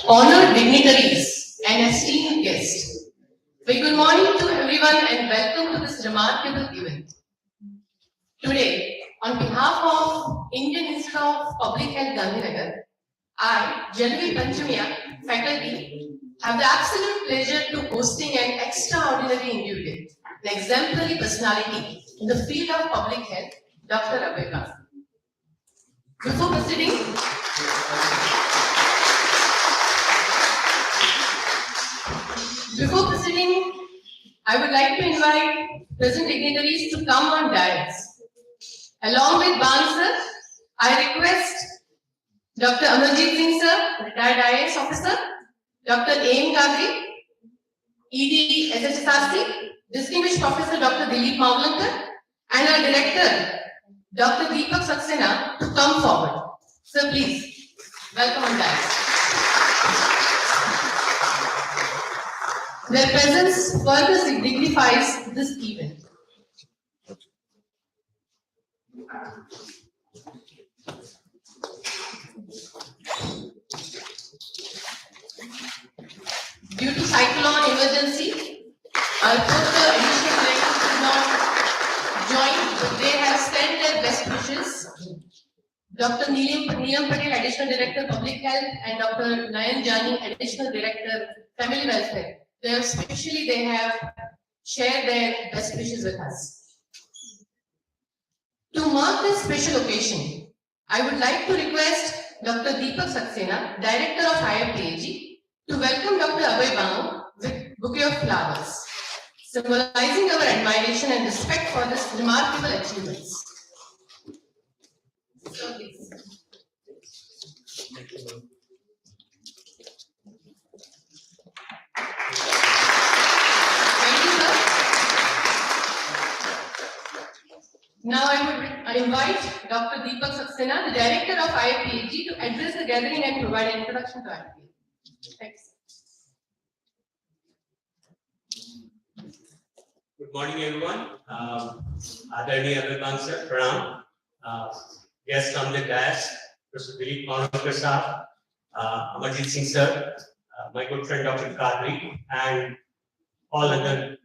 Honored dignitaries and esteemed guests, very good morning to everyone and welcome to this remarkable event. Today, on behalf of Indian Institute of Public Health Gandhinagar, I, Janvi Panchamiya, faculty, have the absolute pleasure to hosting an extraordinary individual, an exemplary personality in the field of public health, Dr. Abhay. Before proceeding, I would like to invite present dignitaries to come on dais. Along with Ban sir, I request Dr. Amarjit Singh sir, retired IAS officer, Dr. A.M. Kadri, ED SHSRC, distinguished Professor Dr. Dilip Mavlankar, and our director, Dr. Deepak Saxena, to come forward. Sir, please, welcome on dais. Their presence further dignifies this event. Due to cyclone emergency, our total additional director could not join, but they have sent their best wishes. Dr. Neelam Patel, Additional Director Public Health, and Dr. Nayan Jani, Additional Director Family Welfare. They have shared their best wishes with us. To mark this special occasion, I would like to request Dr. Deepak Saxena, Director of IFPAG, to welcome Dr. Abhay Banu with bouquet of flowers, symbolizing our admiration and respect for this remarkable achievements. So please. Thank you. Now I invite Dr. Deepak Saxena, the Director of IFPAG, to address the gathering and provide an introduction to IFPAG. Thanks. Good morning, everyone. Adharani Abhay sir, Pranam. Guests on the dais, Professor Dilip Mavlankar sir, Amarjit Singh sir, my good friend Dr. Kadri, and all other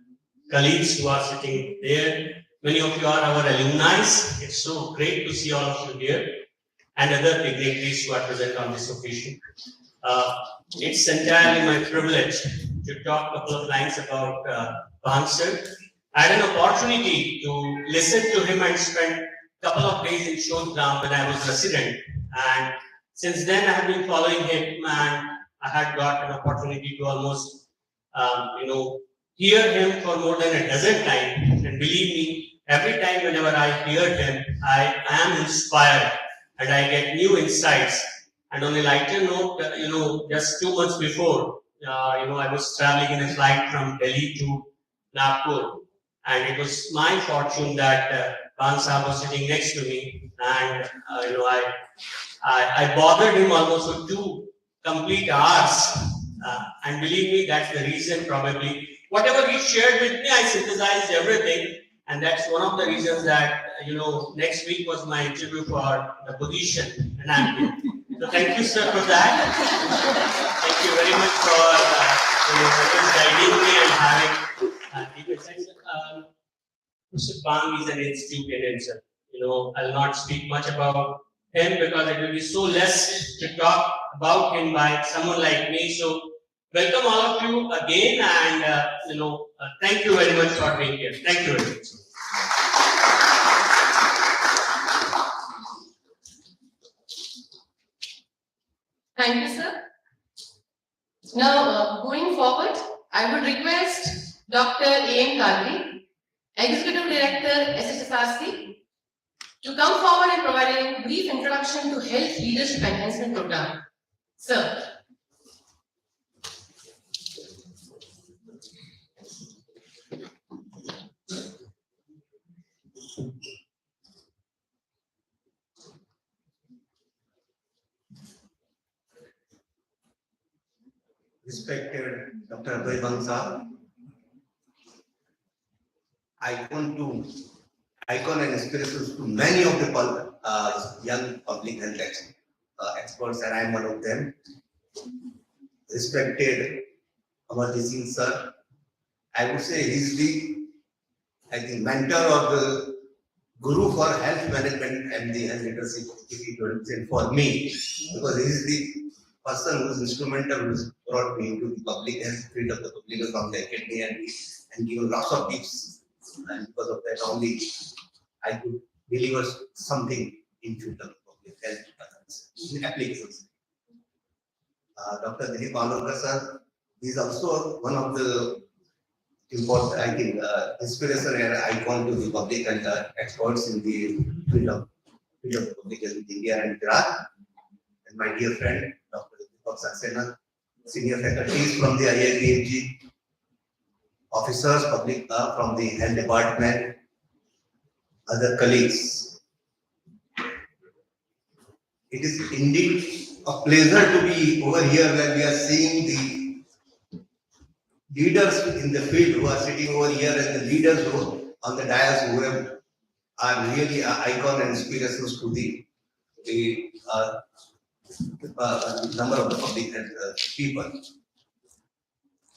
colleagues who are sitting there. Many of you are our alumni. It's so great to see all of you here, and other dignitaries who are present on this occasion. It's entirely my privilege to talk a couple of lines about Ban sir. I had an opportunity to listen to him and spend a couple of days in Shodhram when I was resident. And since then, I have been following him, and I had got an opportunity to almost, hear him for more than a dozen times. And believe me, every time whenever I hear him, I am inspired and I get new insights. And on a lighter note, just 2 months before, I was traveling in a flight from Delhi to Nagpur. And it was my fortune that Ban Sahab was sitting next to me. And, I bothered him almost for 2 complete hours. And believe me, that's the reason probably. Whatever he shared with me, I synthesized everything. And that's one of the reasons that, next week was my interview for the position. And I'm here. So thank you, sir, for that. Thank you very much for guiding me and having deep insights. Mr. Bang is an institute in himself. I'll not speak much about him because it will be so less to talk about him by someone like me. So welcome all of you again, and thank you very much for being here. Thank you very much. Thank you, sir. Now, going forward, I would request Dr. A.M. Kadri, Executive Director, SHSRC, to come forward and provide a brief introduction to Health Leadership Enhancement Program. Sir. Respected Dr. Abhay, icon and inspirations to many of the young public health experts, and I am one of them. Respected Awardee sir, I would say he's the mentor or the guru for health management and the health leadership for me, because he is the person who is instrumental, who has brought me into the public health field of the public health from the academy and given lots of tips. And because of that only, I could deliver something in field of public health applications. Dr. Dilip Alokar sir is also one of the important, I think, inspiration and icon to the public and experts in the field of public health in India and Gujarat. And my dear friend, Dr. Deepak Saxena, senior faculties from the IIPMG, officers, public from the health department, other colleagues. It is indeed a pleasure to be over here where we are seeing the leaders in the field who are sitting over here and the leaders who on the dais who are really icon and inspirations to the number of the public people.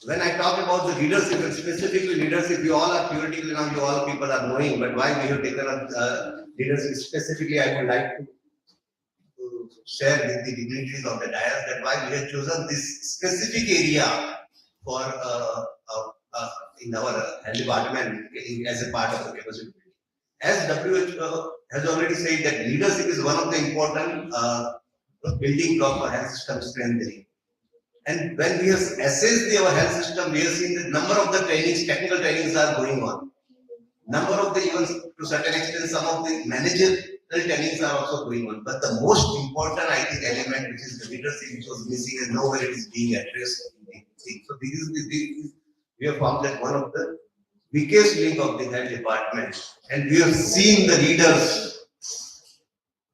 When I talk about the leadership, and specifically leadership, you all are theoretically now, you all people are knowing, but why we have taken up leadership specifically, I would like to share with the dignitaries of the dais that why we have chosen this specific area for in our health department as a part of the capacity. As WHO has already said that leadership is one of the important building block for health system strengthening. And when we have assessed our health system, we have seen the number of the trainings, technical trainings are going on. Number of the, even to certain extent, some of the managerial trainings are also going on. But the most important, I think, element, which is the leadership, which was missing, and nowhere it is being addressed in the thing. So this is we have found that one of the weakest link of the health department. And we have seen the leaders,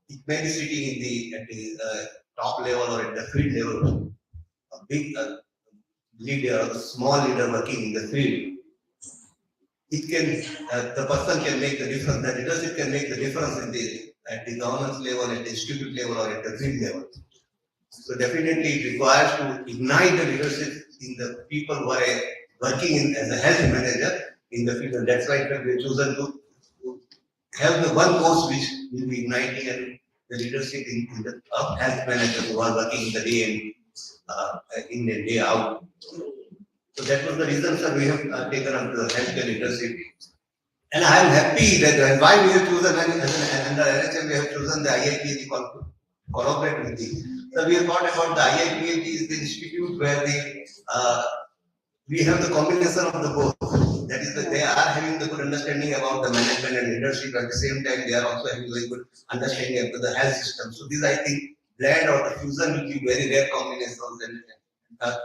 it may be sitting at the top level or at the field level, a big leader or a small leader working in the field. It can, the person can make the difference, the leadership can make the difference at the governance level, at the institute level, or at the field level. So definitely it requires to ignite the leadership in the people who are working as a health manager in the field. And that's why we have chosen to have the one course which will be igniting and the leadership in the health managers who are working in the day in and day out. So that was the reason, sir, we have taken up the healthcare leadership. And I am happy that why we have chosen, under NHM, we have chosen the IIPAG to collaborate with the. So we have thought about the IIPAG is the institute where we have the combination of the both. That is that they are having the good understanding about the management and leadership. At the same time, they are also having very good understanding of the health system. So this, I think, blend or the fusion will be very rare combinations. And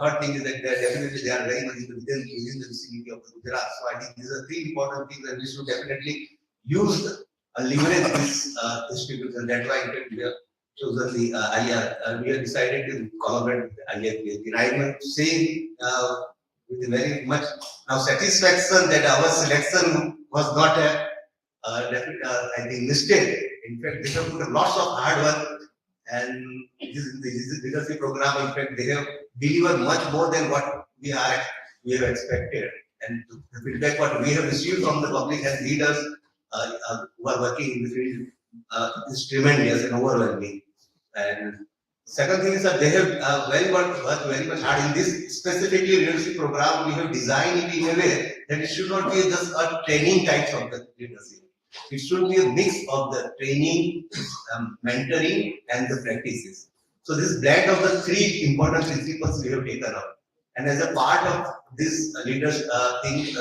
third thing is that they are very much within the vicinity of the Gujarat. So I think these are three important things that we should definitely use, leverage this institute. And that's why we have chosen the IR. We have decided to collaborate with the IIPAG. And I am saying with very much now satisfaction that our selection was not I think mistake. In fact, they have put lots of hard work, and this leadership program, in fact, they have delivered much more than what we have expected. And the feedback what we have received from the public health leaders who are working in the field is tremendous and overwhelming. And second thing is that they have worked very much hard in this specifically leadership program. We have designed it in a way that it should not be just a training type of the leadership. It should be a mix of the training, mentoring, and the practices. So this blend of the three important principles we have taken up. And as a part of this leadership thing,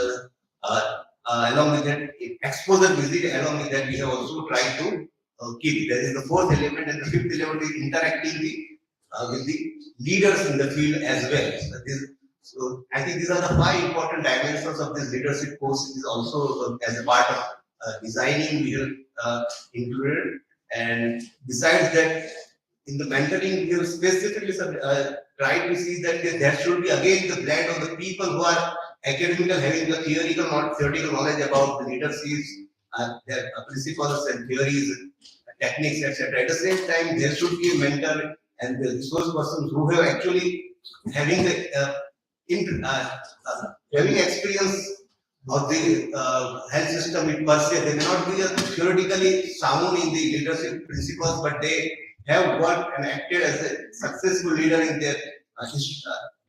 along with that exposure visit, along with that we have also tried to keep. There is the fourth element, and the fifth element is interacting with the leaders in the field as well. So I think these are the five important dimensions of this leadership course. It is also as a part of designing we have included. And besides that, in the mentoring, we have specifically tried to see that there should be again the blend of the people who are academical, having the theoretical knowledge about the leadership, their principles and theories, techniques, etc. At the same time, there should be a mentor and the resource persons who have actually having the having experience of the health system in per se. They may not be theoretically sound in the leadership principles, but they have worked and acted as a successful leader in their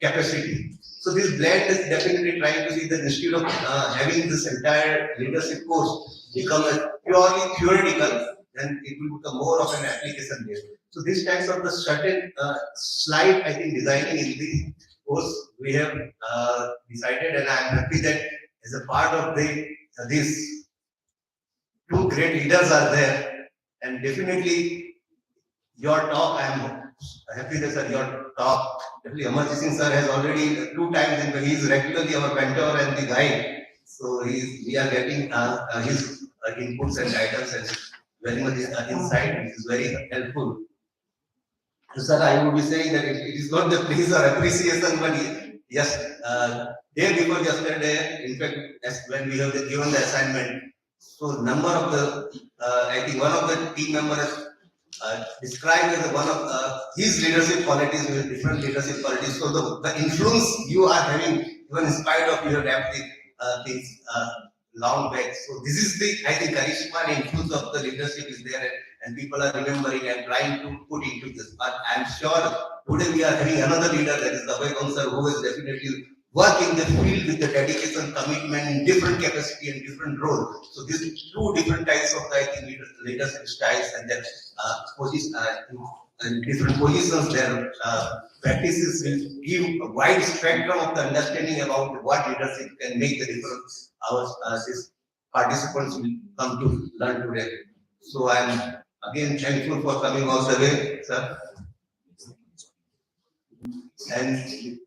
capacity. So this blend is definitely trying to see that instead of having this entire leadership course become a purely theoretical, then it will become more of an application based. So these types of the certain slide, I think, designing in the course we have decided, and I am happy that as a part of these two great leaders are there, and definitely your talk, I am happy that your talk, definitely Amarjit Singh sir has already 2 times, he is regularly our mentor and the guide. So we are getting his inputs and guidance and very much insight, which is very helpful. So, sir, I would be saying that it is not the praise or appreciation, but yes, day before yesterday, in fact, when we have given the assignment, so number of the, I think one of the team members described as one of his leadership qualities with different leadership qualities. So the influence you are having, even in spite of your left things long back. So this is the, I think, charisma and influence of the leadership is there, and people are remembering and trying to put into this. But I'm sure today we are having another leader, that is the Abhay sir, who is definitely work in the field with the dedication, commitment in different capacity and different role. So these two different types of, I think, leadership styles and their position and different positions, their practices will give a wide spectrum of the understanding about what leadership can make the difference. Our these participants will come to learn today. So I am again thankful for coming all the way, sir, and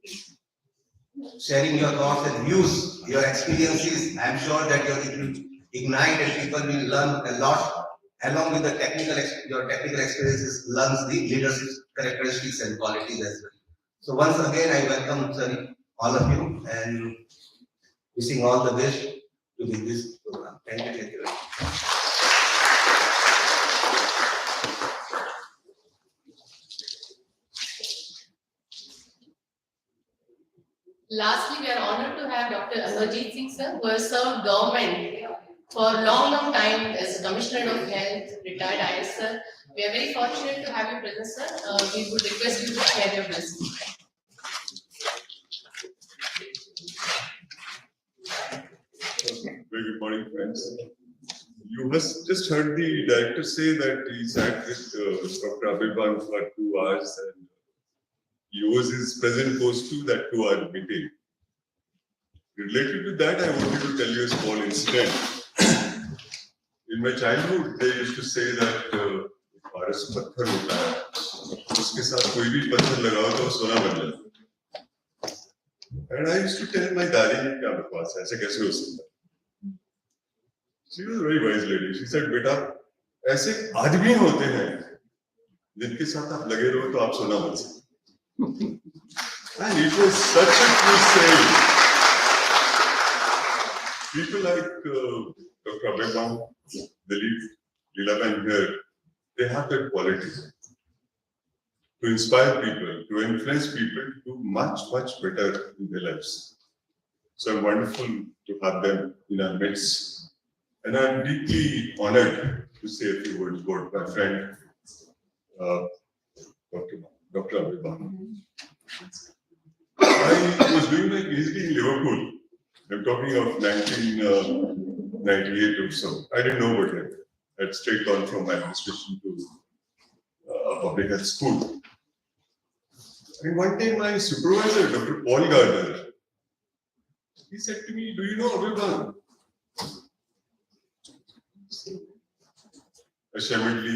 sharing your thoughts and views, your experiences. I am sure that it will ignite and people will learn a lot. Along with the your technical experiences, learns the leadership characteristics and qualities as well. So once again, I welcome, sir, all of you, and wishing all the best to this program. Thank you. Thank you very much. Lastly, we are honored to have Dr. Amarjit Singh sir, who has served government for a long time as Commissioner of Health, retired IS sir. We are very fortunate to have you present, sir. We would request you to share your blessings. Very good morning, friends. You must just heard the director say that he sat with Dr. Abhay for 2 hours and he was his present post to that 2-hour meeting. Related to that, I wanted to tell you a small incident. In my childhood, they used to say that पारस पत्थर होता है, उसके साथ कोई भी पत्थर लगाओ तो सोना बन जाता है. And I used to tell my दादी क्या बकवास है, ऐसे कैसे हो सकता है? She was a very wise lady. She said, बेटा, ऐसे आदमी होते हैं जिनके साथ आप लगे रहो तो आप सोना बन सकते. And it was such a true saying. People like Dr. Abhay, Dilip, Leelaben here, they have that quality to inspire people, to influence people to do much, much better in their lives. So wonderful to have them in our midst. And I'm deeply honored to say a few words about my friend, Dr. Abhay. I was doing my PhD in Liverpool. I'm talking of 1998 or so. I didn't know about him. I'd straight gone from my administration to a public health school. And one day my supervisor, Dr. Paul Gardner, he said to me, "Do you know Abhay?" Ashamedly,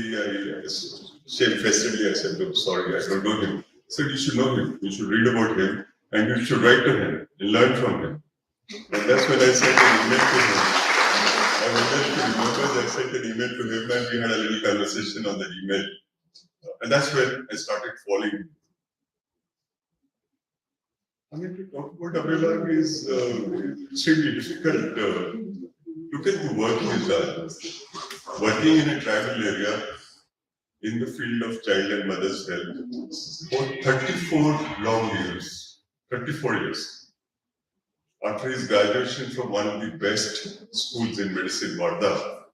shamefacedly, I said, "No, sorry, I don't know him." He said, "You should know him. You should read about him, and you should write to him and learn from him." And that's when I sent an email to him. I sent an email to him, and we had a little conversation on that email. And that's when I started falling. I mean, to talk about Abhay is extremely difficult. Look at the work he's done. Working in a tribal area in the field of child and mother's health for 34 long years. 34 years. After his graduation from one of the best schools in medicine, Warda,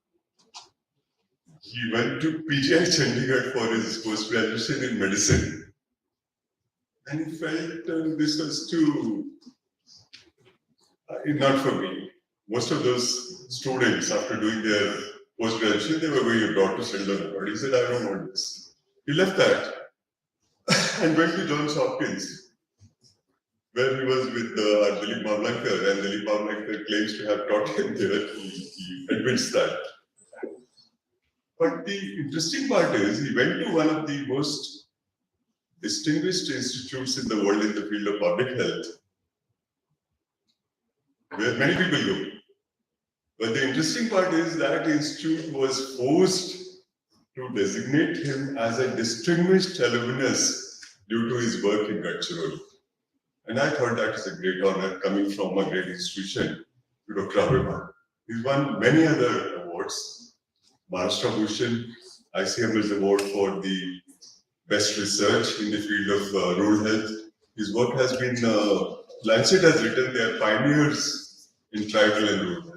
he went to PGI Chandigarh for his post-graduation in medicine. And he felt this was too, not for me. Most of those students, after doing their post-graduation, they were going abroad to settle down abroad. He said, "I don't want this." He left that and went to Johns Hopkins, where he was with Dilip Mavlankar, and Dilip Mavlankar claims to have taught him there. He admits that. But the interesting part is, he went to one of the most distinguished institutes in the world in the field of public health, where many people go. But the interesting part is that institute was forced to designate him as a distinguished alumnus due to his work in Gadchiroli. And I thought that is a great honor coming from a great institution to Dr. Abhay. He's won many other awards. Maharashtra Bhushan, ICML's award for the best research in the field of rural health. His work has been, Lancet has written, they are pioneers in tribal and rural health.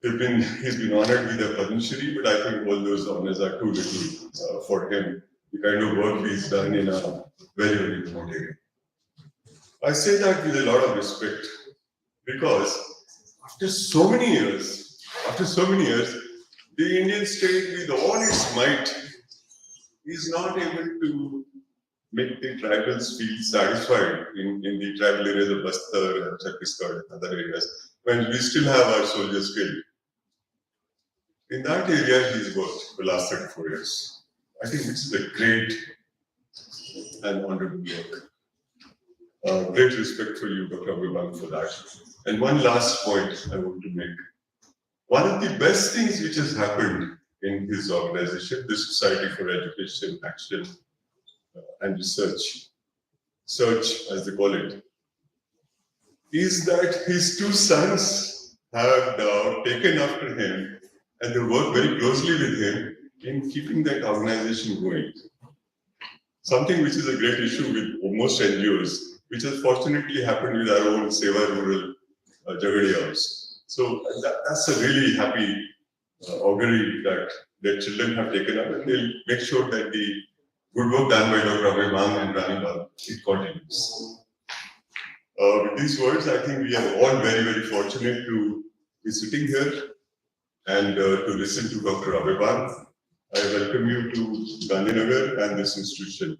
He's been honored with a Padma Shree, but I think all those honors are too little for him. The kind of work he's done in a very, very remote area. I say that with a lot of respect because after so many years, the Indian state with all its might is not able to make the tribals feel satisfied in the tribal areas of Bastar and Chhattisgarh and other areas, when we still have our soldiers killed. In that area, he's worked for the last 34 years. I think this is a great and honorable work. Great respect for you, Dr. Abhay, for that. And one last point I want to make. One of the best things which has happened in his organization, the Society for Education, Action and Research, SEARCH as they call it, is that his two sons have now taken after him and they work very closely with him in keeping that organization going. Something which is a great issue with most NGOs, which has fortunately happened with our own Seva Rural Jagadi House. So that's a really happy augury that their children have taken up, and they'll make sure that the good work done by Dr. Abhay and Rani Bal, it continues. With these words, I think we are all very, very fortunate to be sitting here and to listen to Dr. Abhay. I welcome you to Gandhinagar and this institution.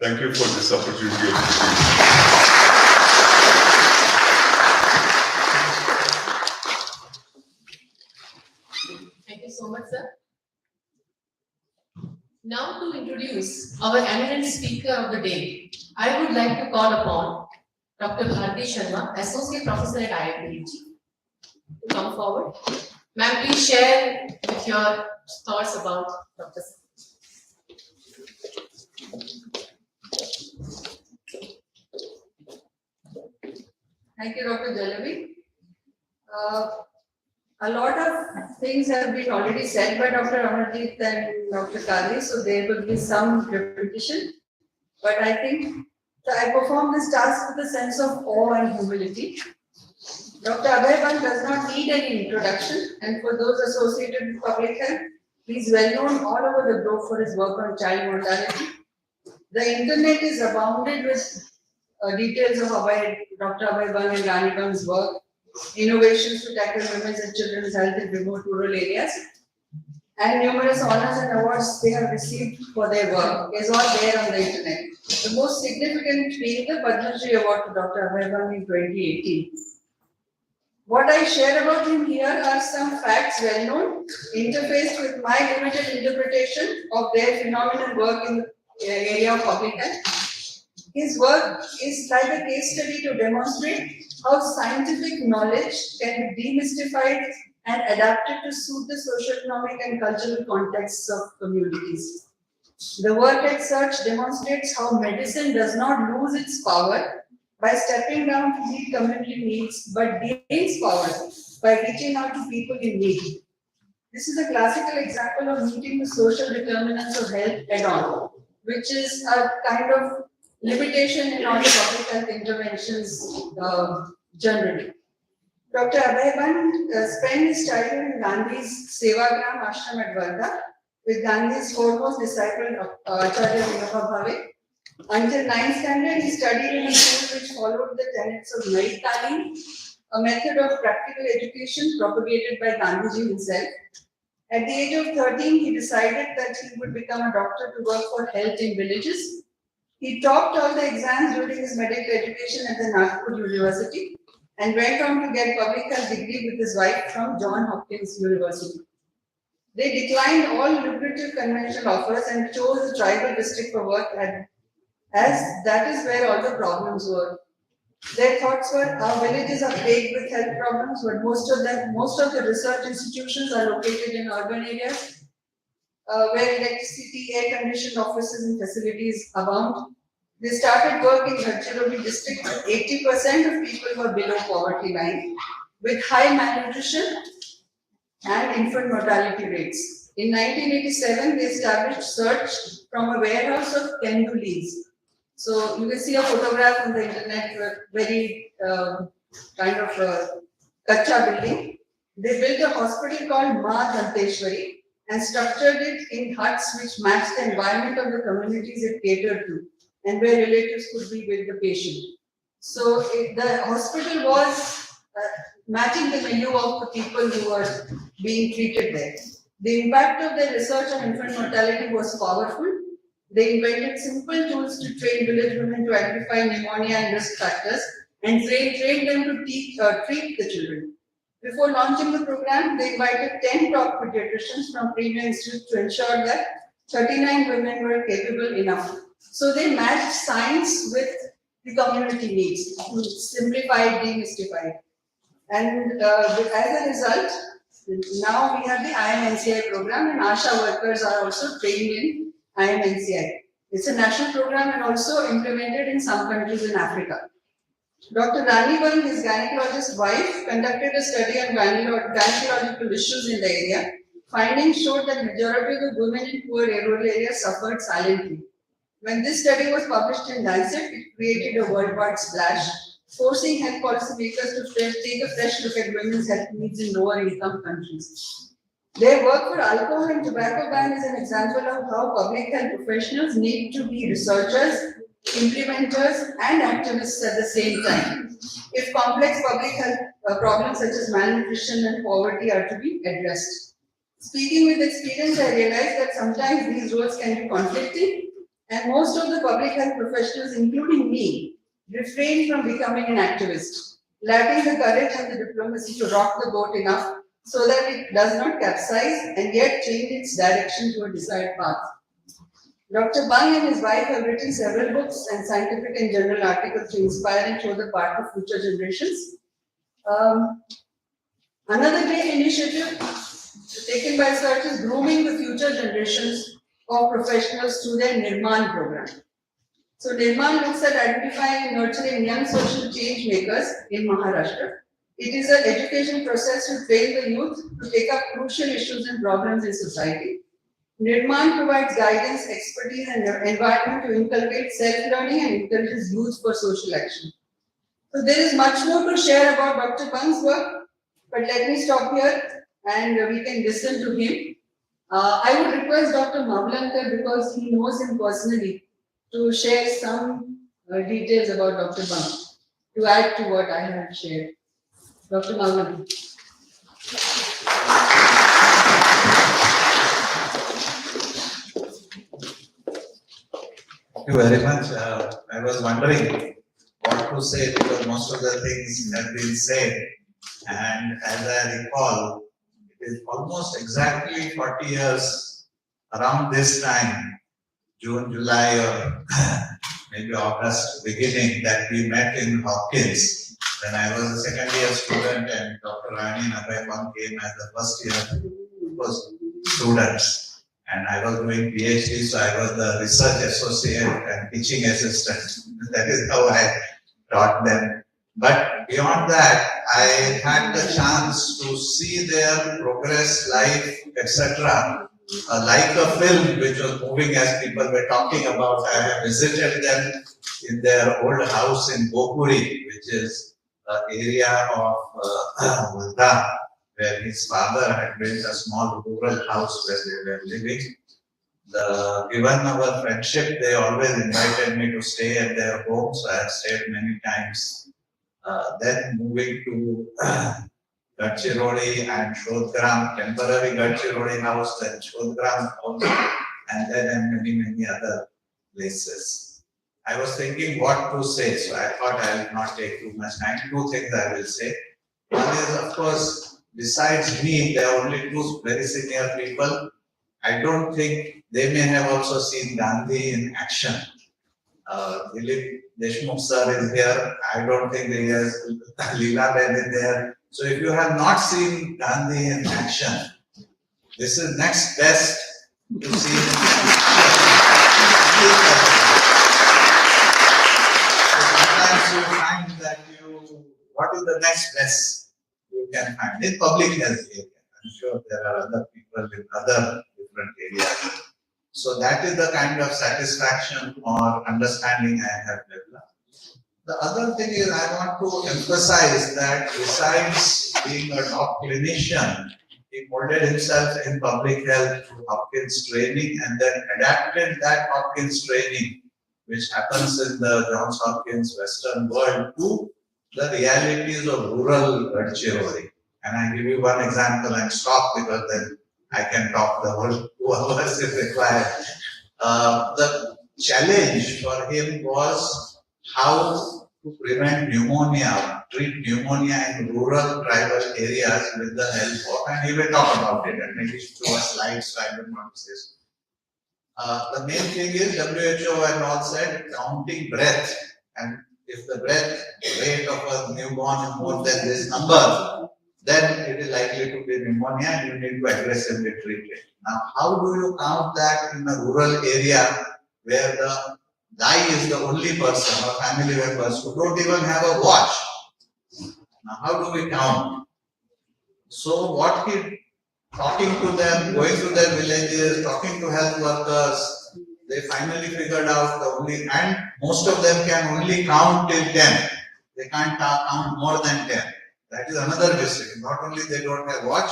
Thank you for this opportunity. Thank you so much, sir. Now to introduce our eminent speaker of the day, I would like to call upon Dr. Bharati Sharma, Associate Professor at IIT, to come forward. Ma'am, please share with your thoughts about Dr. Thank you, Dr. Jalavi. A lot of things have been already said by Dr. Amarjeet and Dr. Kali, so there will be some repetition. But I think I perform this task with a sense of awe and humility. Dr. Abhay does not need any introduction, and for those associated with public health, he is well known all over the globe for his work on child mortality. The internet is abounded with details of Dr. Abhay and Rani Ban's work, innovations to tackle women's and children's health in remote rural areas, and numerous honors and awards they have received for their work is all there on the internet. The most significant being the Padma Shree Award to Dr. Abhay in 2018. What I share about him here are some facts well known, interfaced with my limited interpretation of their phenomenal work in the area of public health. His work is like a case study to demonstrate how scientific knowledge can be demystified and adapted to suit the socio-economic and cultural contexts of communities. The work as such demonstrates how medicine does not lose its power by stepping down to meet community needs, but gains power by reaching out to people in need. This is a classical example of meeting the social determinants of health head-on, which is a kind of limitation in all the public health interventions generally. Dr. Abhay spent his childhood in Gandhi's Sevagram ashram at Varda with Gandhi's foremost disciple, Acharya Vinoba Bhave. Until 9th standard, he studied in a school which followed the tenets of Nai Talim, a method of practical education propagated by Gandhiji himself. At the age of 13, he decided that he would become a doctor to work for health in villages. He topped all the exams during his medical education at the Nagpur University and went on to get public health degree with his wife from Johns Hopkins University. They declined all lucrative conventional offers and chose the tribal district for work, as that is where all the problems were. Their thoughts were, our villages are plagued with health problems, but most of the research institutions are located in urban areas where electricity, air-conditioned offices and facilities abound. They started work in Gadchiroli district. 80% of people were below poverty line, with high malnutrition and infant mortality rates. In 1987, they established search from a warehouse of Kendu leaves. So you can see a photograph on the internet, very kind of kacha building. They built a hospital called Ma Danteshwari and structured it in huts which matched the environment of the communities it catered to and where relatives could be with the patient. So the hospital was matching the milieu of the people who were being treated there. The impact of their research on infant mortality was powerful. They invented simple tools to train village women to identify pneumonia and risk factors and trained them to treat the children. Before launching the program, they invited 10 top pediatricians from Premier Institute to ensure that 39 women were capable enough. So they matched science with the community needs, simplified, demystified. And as a result, now we have the IMNCI program, and ASHA workers are also trained in IMNCI. It's a national program and also implemented in some countries in Africa. Dr. Rani Ban, his gynecologist wife, conducted a study on gynecological issues in the area. Findings showed that majority of the women in poor rural areas suffered silently. When this study was published in Lancet, it created a worldwide splash, forcing health policymakers to take a fresh look at women's health needs in lower income countries. Their work for alcohol and tobacco ban is an example of how public health professionals need to be researchers, implementers, and activists at the same time if complex public health problems such as malnutrition and poverty are to be addressed. Speaking with experience, I realized that sometimes these roles can be conflicting, and most of the public health professionals, including me, refrain from becoming an activist, lacking the courage and the diplomacy to rock the boat enough so that it does not capsize and yet change its direction to a desired path. Dr. Bang and his wife have written several books and scientific and journal articles to inspire and show the path of future generations. Another great initiative taken by Search is grooming the future generations of professionals through their Nirman program. So Nirman looks at identifying and nurturing young social change makers in Maharashtra. It is an education process to train the youth to take up crucial issues and problems in society. Nirman provides guidance, expertise, and environment to inculcate self-learning and intelligence youth for social action. So there is much more to share about Dr. Bang's work, but let me stop here and we can listen to him. I would request Dr. Mavlankar, because he knows him personally, to share some details about Dr. Bang, to add to what I have shared. Dr. Mavlankar. Thank you very much. I was wondering what to say because most of the things have been said. And as I recall, it is almost exactly 40 years around this time, June, July, or maybe August beginning, that we met in Hopkins when I was a second year student and Dr. Rani and Abhay came as the first year students. And I was doing PhD, so I was the research associate and teaching assistant. That is how I taught them. But beyond that, I had the chance to see their progress, life, etc. Like a film which was moving as people were talking about. I have visited them in their old house in Gopuri, which is an area of Valda, where his father had built a small rural house where they were living. Given our friendship, they always invited me to stay at their home, so I have stayed many times. Then moving to Gadchiroli and Shodgram, temporary Gadchiroli house, then Shodgram house, and then many other places. I was thinking what to say, so I thought I will not take too much time. Two things I will say. One is, of course, besides me, there are only two very senior people. I don't think they may have also seen Gandhi in action. Dilip Deshmukh sir is here. I don't think he has Leela Ben is there. So if you have not seen Gandhi in action, this is next best to see. Sometimes you find that what is the next best you can find in public health area. I'm sure there are other people in other different areas. So that is the kind of satisfaction or understanding I have developed. The other thing is I want to emphasize that besides being a top clinician, he molded himself in public health through Hopkins training and then adapted that Hopkins training, which happens in the Johns Hopkins Western world, to the realities of rural Gadchiroli. And I give you one example and stop because then I can talk the whole 2 hours if required. The challenge for him was how to prevent pneumonia, treat pneumonia in rural tribal areas with the help of, and he will talk about it and maybe through a slide, so I don't want to say so. The main thing is WHO and all said counting breath, and if the breath rate of a newborn is more than this number, then it is likely to be pneumonia and you need to aggressively treat it. Now, how do you count that in a rural area where the guy is the only person or family members who don't even have a watch? Now, how do we count? So, what he talking to them, going to their villages, talking to health workers, they finally figured out and most of them can only count till 10. They can't count more than 10. That is another mistake. Not only they don't have watch,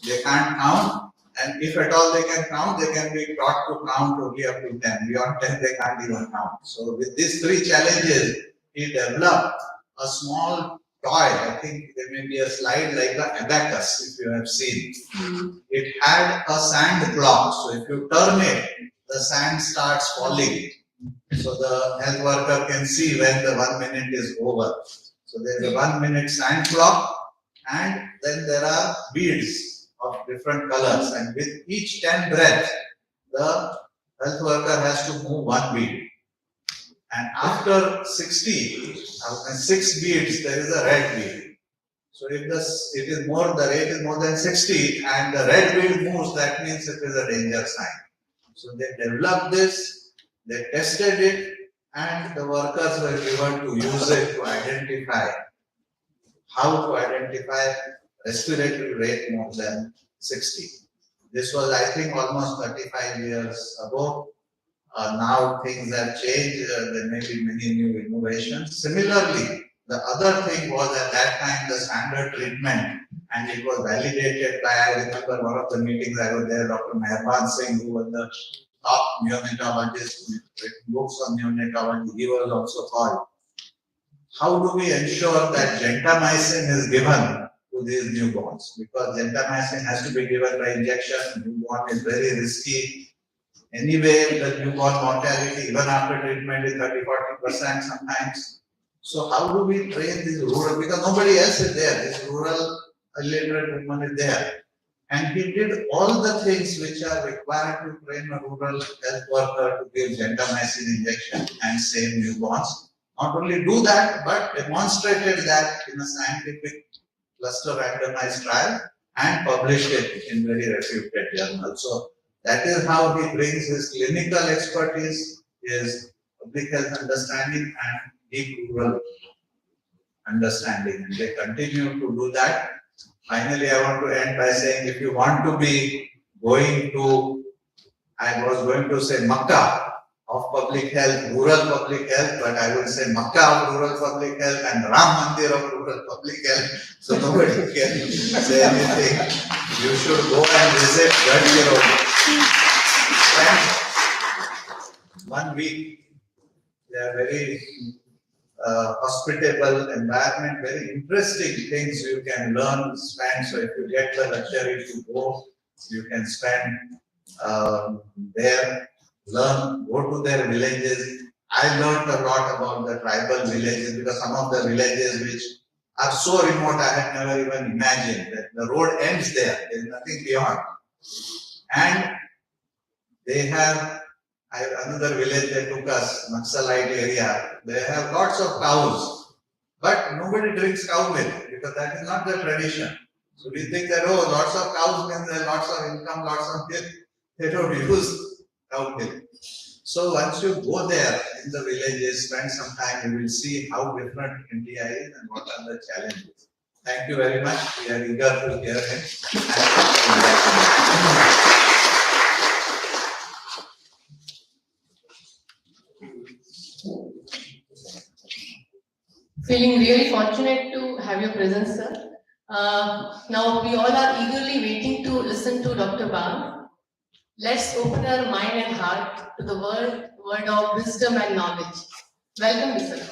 they can't count, and if at all they can count, they can be taught to count only up to 10. Beyond 10, they can't even count. So with these three challenges, he developed a small toy. I think there may be a slide like the abacus, if you have seen. It had a sand clock. So if you turn it, the sand starts falling. So the health worker can see when the 1 minute is over. So there is a 1 minute sand clock, and then there are beads of different colors, and with each 10 breaths, the health worker has to move one bead. And after 6 beads, there is a red bead. So if the rate is more than 60 and the red bead moves, that means it is a danger sign. So they developed this, they tested it, and the workers were given to use it to identify respiratory rate more than 60. This was, I think, almost 35 years ago. Now things have changed. There may be many new innovations. Similarly, The other thing was at that time the standard treatment, and it was validated by, I remember one of the meetings I was there, Dr. Mehban Singh, who was the top neonatologist who wrote books on neonatology. He was also called. How do we ensure that gentamicin is given to these newborns? Because gentamicin has to be given by injection. Newborn is very risky. Anyway, the newborn mortality, even after treatment, is 30-40% sometimes. So how do we train this rural, because nobody else is there, this rural illiterate woman is there. And he did all the things which are required to train a rural health worker to give gentamicin injection and save newborns. Not only do that, but demonstrated that in a scientific cluster randomized trial and published it in very reputed journal. So that is how he brings his clinical expertise, his public health understanding and deep rural understanding. And they continue to do that. Finally, I want to end by saying, if you want to be going to, I was going to say Makkah of public health, rural public health, but I will say Makkah of rural public health and Ram Mandir of rural public health, so nobody can say anything. You should go and visit Gadgiroli. Spend 1 week. They are very hospitable environment, very interesting things you can learn, spend. So if you get the luxury to go, you can spend there, learn, go to their villages. I learned a lot about the tribal villages because some of the villages which are so remote I had never even imagined that the road ends there. There is nothing beyond. And they have another village they took us, Naxalite area. They have lots of cows, but nobody drinks cow milk because that is not the tradition. So we think that, oh, lots of cows means there lots of income, lots of milk. They don't use cow milk. So once you go there in the villages, spend some time, you will see how different India is and what are the challenges. Thank you very much. We are eager to hear him. Feeling really fortunate to have your presence, sir. Now we all are eagerly waiting to listen to Dr. Bang. Let's open our mind and heart to the word of wisdom and knowledge. Welcome, sir.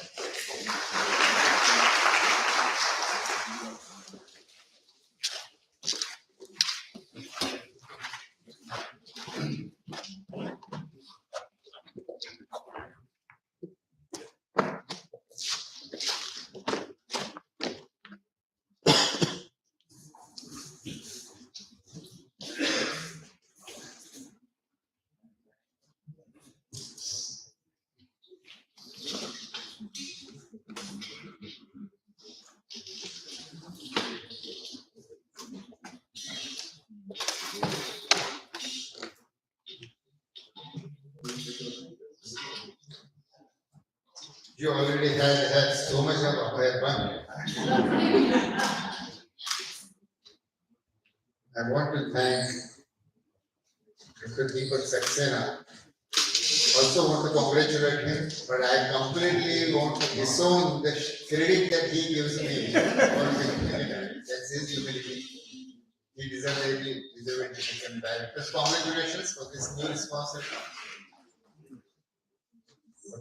You already had so much of Abhay fun. I want to thank Mr. Deepak Saxena. Also want to congratulate him, but I completely want to disown the credit that he gives me. That's his humility. He deserves it to become director. Congratulations for this new responsibility.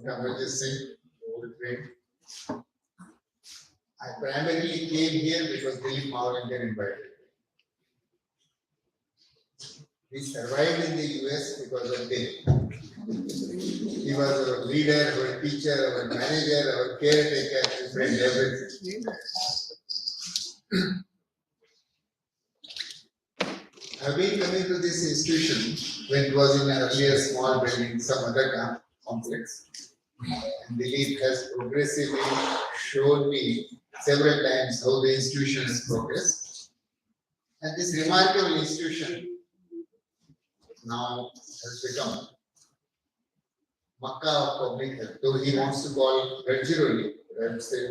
Dr. Singh, old friend. I primarily came here because Dilip Mauranga invited me. We survived in the US because of him. He was our leader, our teacher, our manager, our caretaker, his friend, everything. I've been coming to this institution when it was in an earlier small building, some other complex. And Dilip has progressively shown me several times how the institution has progressed. And this remarkable institution now has become Makkah of public health. Though he wants to call Gadgiroli, I would say,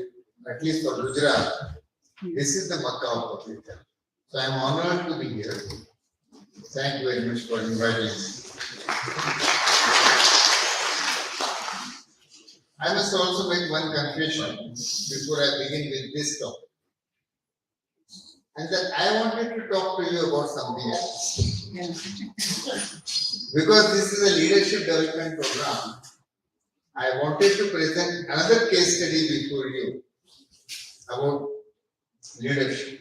at least for Gujarat, this is the Makkah of public health. So I am honored to be here. Thank you very much for inviting me. I must must also make one confession before I begin with this topic. And that I wanted to talk to you about something else. Because this is a leadership development program, I wanted to present another case study before you about leadership.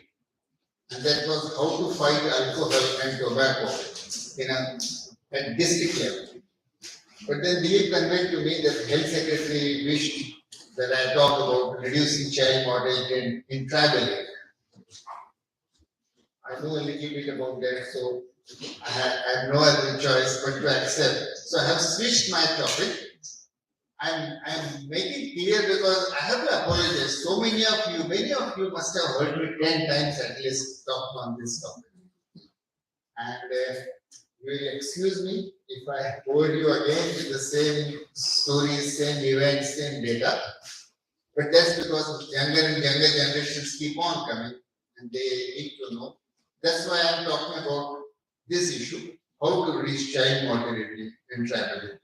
And that was how to fight alcohol and tobacco at district level. But then Dilip conveyed to me that Health Secretary wished that I talk about reducing child mortality in tribal area. I know a little bit about that, so I have no other choice but to accept. So I have switched my topic. I'm making clear because I have to apologize. So many of you must have heard me 10 times at least talk on this topic. And you will excuse me if I bore you again with the same stories, same events, same data. But that's because younger and younger generations keep on coming and they need to know. That's why I'm talking about this issue, how to reduce child mortality in tribal area.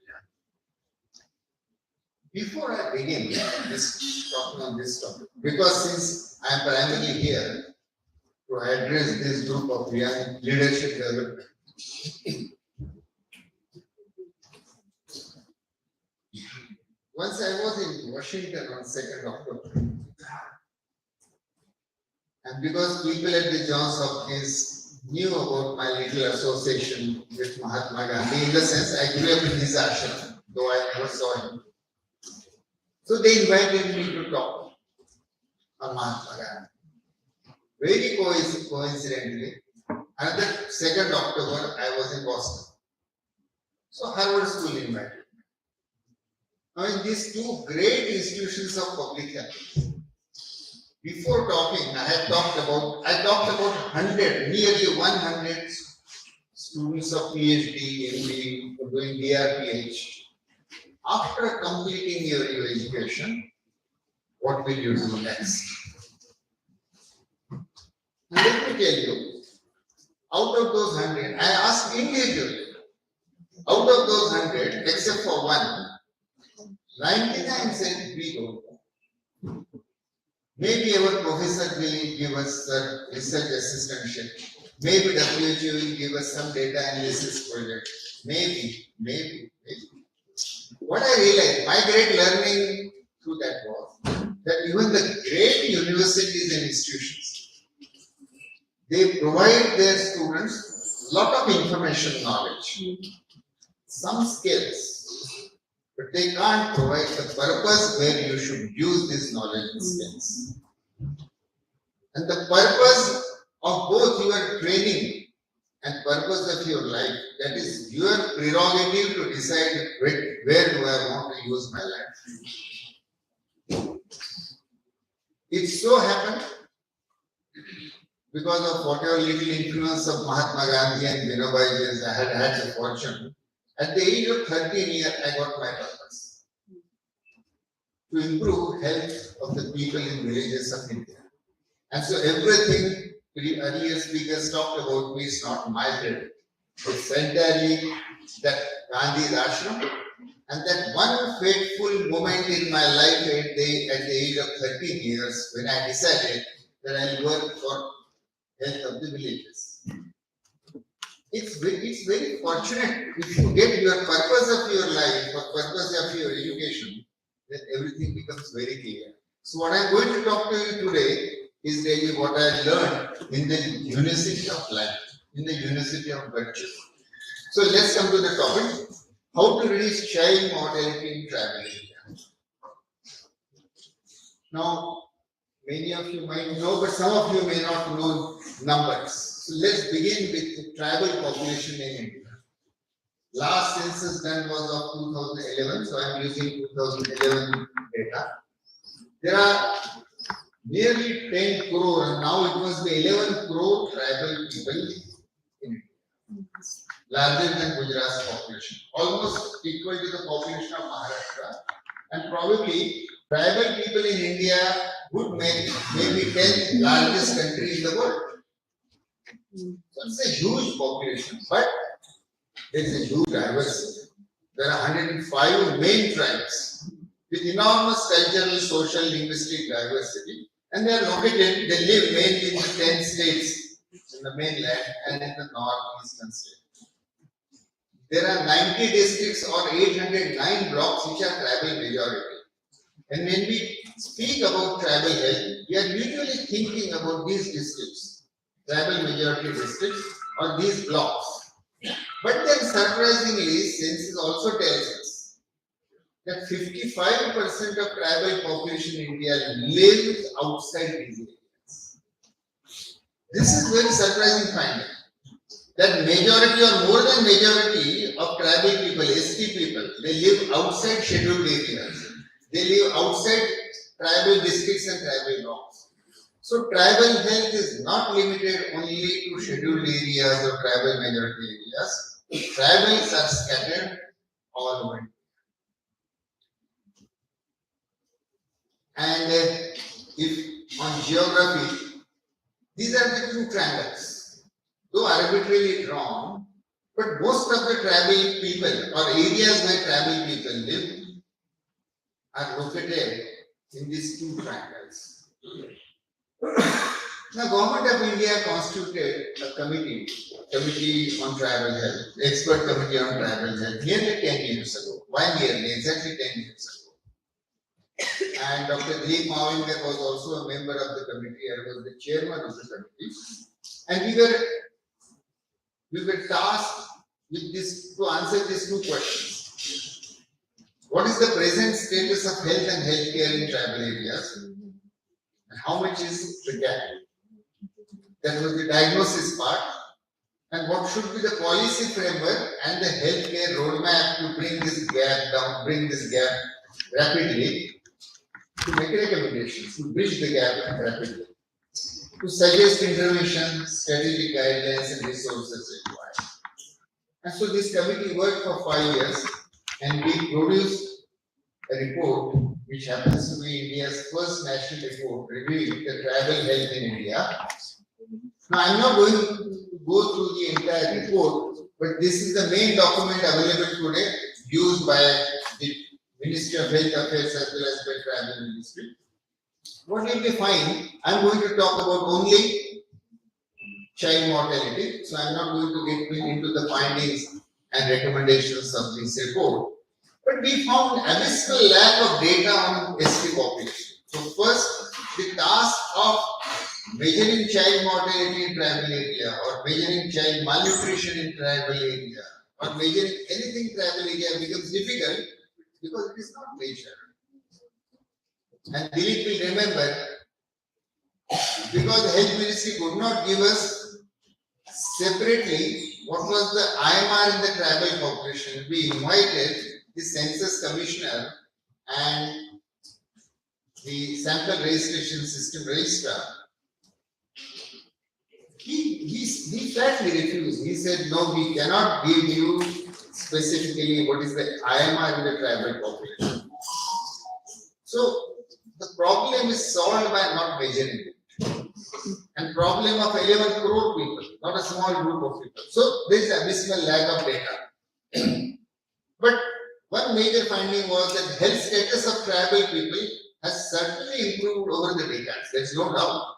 Before I begin talking on this topic, because since I'm primarily here to address this group of young leadership development, once I was in Washington on 2nd October, and because people at the Johns Hopkins knew about my little association with Mahatma Gandhi, in the sense I grew up in his ashram, though I never saw him. So they invited me to talk on Mahatma Gandhi. Very coincidentally, another 2nd October, I was in Boston. So Harvard School invited me. Now in these two great institutions of public health, before talking, I talked about 100, nearly 100 students of PhD, MD, doing DRPH. After completing your education, what will you do next? And let me tell you, out of those 100, I asked individually, out of those 100, except for one, 99 said we don't know. Maybe our professor will give us a research assistantship. Maybe WHO will give us some data analysis project. Maybe. What I realized, my great learning through that was that even the great universities and institutions, they provide their students a lot of information knowledge, some skills, but they can't provide the purpose where you should use this knowledge and skills. And the purpose of both your training and purpose of your life, that is your prerogative to decide where do I want to use my life. It so happened, because of whatever little influence of Mahatma Gandhi and Vinobai, I had the fortune. At the age of 13 years, I got my purpose to improve health of the people in villages of India. And so everything the earlier speakers talked about me is not my credit. It's entirely that Gandhi's ashram and that one fateful moment in my life at the age of 13 years when I decided that I'll work for health of the villages. It's very fortunate if you get your purpose of your life or purpose of your education, then everything becomes very clear. So what I'm going to talk to you today is really what I learned in the University of Life, in the University of Virtue. So let's come to the topic, how to reduce child mortality in tribal area. Now, many of you might know, but some of you may not know numbers. So let's begin with the tribal population in India. Last census done was of 2011, so I'm using 2011 data. There are nearly 10 crore, and now it must be 11 crore tribal people in India, larger than Gujarat's population, almost equal to the population of Maharashtra, and probably tribal people in India would make maybe 10th largest country in the world. So it's a huge population, but there is a huge diversity. There are 105 main tribes, with enormous cultural, social, linguistic diversity, and they are located, they live mainly in the 10 states in the mainland and in the northeastern states. There are 90 districts or 809 blocks which are tribal majority. And when we speak about tribal health, we are usually thinking about these districts, tribal majority districts or these blocks. But then surprisingly, census also tells us that 55% of tribal population in India lives outside these areas. This is very surprising finding. That majority or more than majority of tribal people, ST people, they live outside scheduled areas. They live outside tribal districts and tribal blocks. So tribal health is not limited only to scheduled areas or tribal majority areas. Tribals are scattered all over. And if on geography, these are the two triangles, though arbitrarily drawn, but most of the tribal people or areas where tribal people live are located in these two triangles. Now, Government of India constituted a committee on tribal health, expert committee on tribal health, nearly 10 years ago. Why nearly? Exactly 10 years ago. And Dr. Dilip Mavinkar was also a member of the committee. I was the chairman of the committee. And we were tasked with this to answer these two questions. What is the present status of health and healthcare in tribal areas? And how much is the gap? That was the diagnosis part. And what should be the policy framework and the healthcare roadmap to bring this gap down, bring this gap rapidly, to make recommendations, to bridge the gap rapidly, to suggest intervention, strategic guidelines and resources required. And so this committee worked for 5 years and we produced a report which happens to be India's first national report reviewing the tribal health in India. Now I'm not going to go through the entire report, but this is the main document available today used by the Ministry of Health Affairs as well as by Tribal Ministry. What you will find, I'm going to talk about only child mortality, so I'm not going to get into the findings and recommendations of this report. But we found abysmal lack of data on ST population. So first, the task of measuring child mortality in tribal area or measuring child malnutrition in tribal area or measuring anything tribal area becomes difficult because it is not measured. And Dilip will remember, because the health ministry could not give us separately what was the IMR in the tribal population, we invited the census commissioner and the sample registration system registrar. He flatly refused. He said, no, we cannot give you specifically what is the IMR in the tribal population. So the problem is solved by not measuring it. And problem of 11 crore people, not a small group of people. So there is abysmal lack of data. But one major finding was that health status of tribal people has certainly improved over the decades. There is no doubt.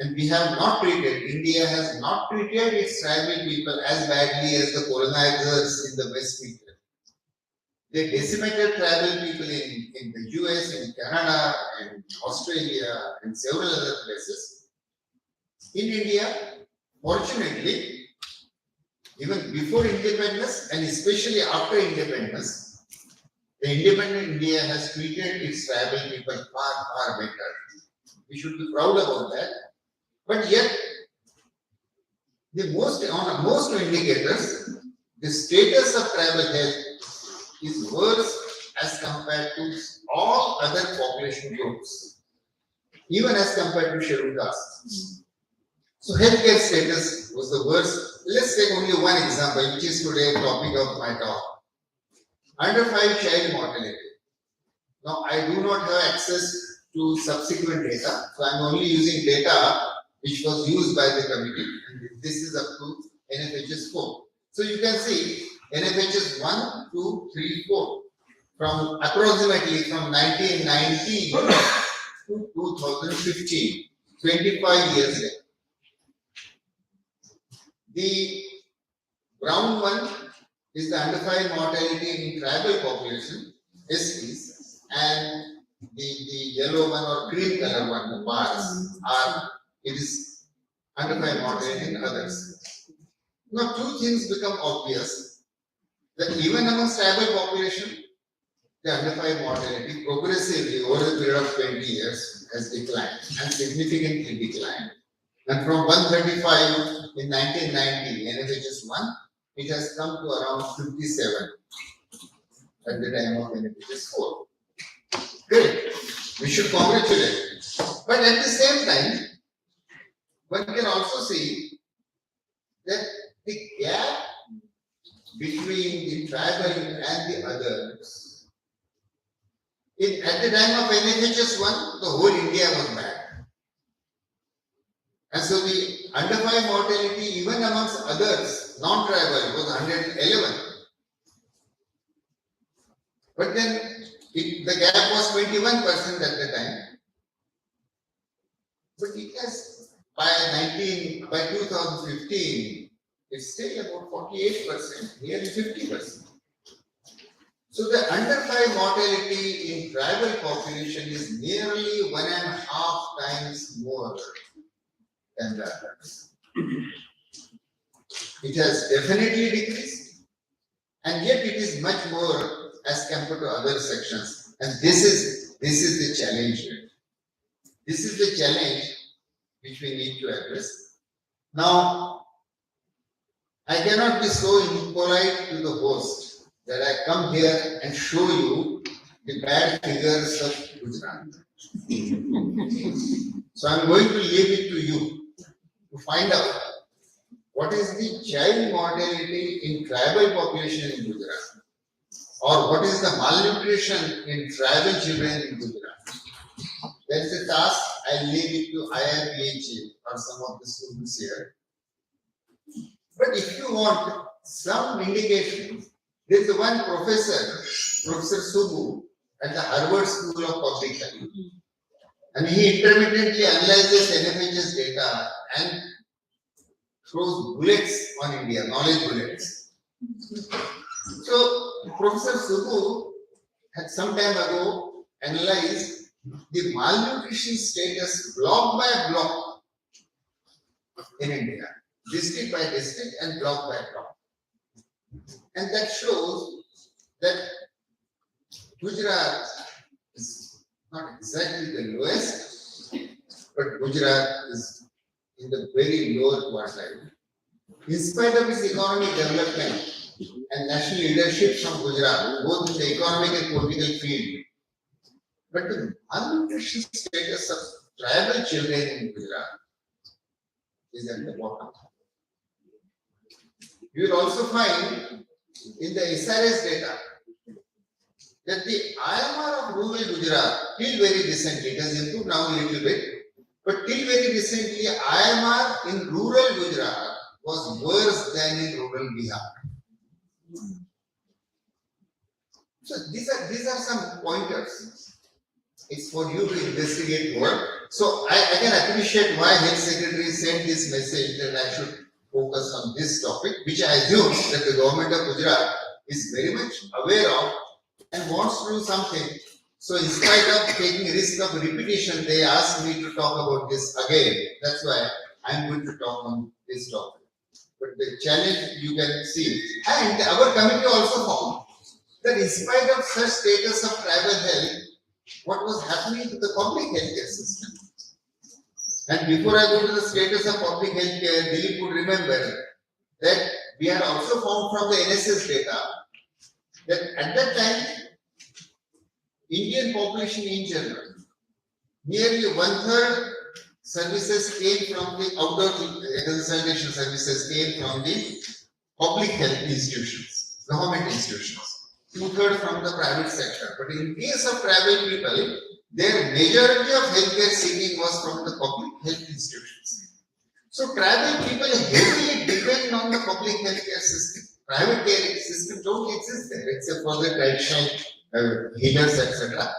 And we have not treated, India has not treated its tribal people as badly as the colonizers in the West treated. They decimated tribal people in the US, in Canada, in Australia, and several other places. In India, fortunately, even before independence and especially after independence, the independent India has treated its tribal people far, far better. We should be proud about that. But yet, on most indicators, the status of tribal health is worse as compared to all other population groups, even as compared to scheduled castes. So healthcare status was the worst. Let's take only one example, which is today the topic of my talk. Under 5 child mortality. Now I do not have access to subsequent data, so I'm only using data which was used by the committee. And this is up to NFHS 4. So you can see NFHS 1, 2, 3, 4. from approximately from 1990 to 2015, 25 years later. The brown one is the undefined mortality in tribal population, STs, and the yellow one or green color one, the bars, it is undefined mortality in others. Now, two things become obvious, that even amongst tribal population, the undefined mortality progressively over the period of 20 years has declined and significantly declined. And from 135 in 1990, NFHS 1, it has come to around 57 at the time of NFHS 4. Great. We should congratulate. But at the same time, one can also see that the gap between the tribal and the others, at the time of NFHS 1, the whole India was bad. And so the undefined mortality, even amongst others, non-tribal, was 111. But then the gap was 21% at the time. But it has, by 2015, it's still about 48%, nearly 50%. So the undefined mortality in tribal population is nearly 1.5 times more than the others. It has definitely decreased, and yet it is much more as compared to other sections. And this is the challenge here. This is the challenge which we need to address. Now, I cannot be so impolite to the host that I come here and show you the bad figures of Gujarat. So I'm going to leave it to you to find out what is the child mortality in tribal population in Gujarat, or what is the malnutrition in tribal children in Gujarat. That is a task I'll leave it to IIPH or some of the students here. But if you want some indication, there is one professor, Professor Subbu, at the Harvard School of Public Health. And he intermittently analyzes NFHS data and throws bullets on India, knowledge bullets. So, Professor Subbu had some time ago analyzed the malnutrition status block by block in India, district by district and block by block. And that shows that Gujarat is not exactly the lowest, but Gujarat is in the very lower quartile. In spite of its economic development and national leadership from Gujarat, both in the economic and political field, but the malnutrition status of tribal children in Gujarat is at the bottom. You will also find in the SRS data that the IMR of rural Gujarat, till very recently, it has improved now a little bit, but till very recently, IMR in rural Gujarat was worse than in rural Bihar. So these are some pointers. It's for you to investigate more. So I can appreciate why Health Secretary sent this message that I should focus on this topic, which I assume that the government of Gujarat is very much aware of and wants to do something. So in spite of taking risk of repetition, they asked me to talk about this again. That's why I'm going to talk on this topic. But the challenge you can see, and our committee also found that in spite of such status of tribal health, what was happening to the public healthcare system. And before I go to the status of public healthcare, Dilip would remember that we had also found from the NSS data that at that time, Indian population in general, nearly 1/3 services came from the outdoor sanitation services came from the public health institutions, government institutions. 2/3 from the private sector. But in case of tribal people, their majority of healthcare seeking was from the public health institutions. So tribal people heavily depend on the public healthcare system. Private care system don't exist there except for the traditional healers, etc.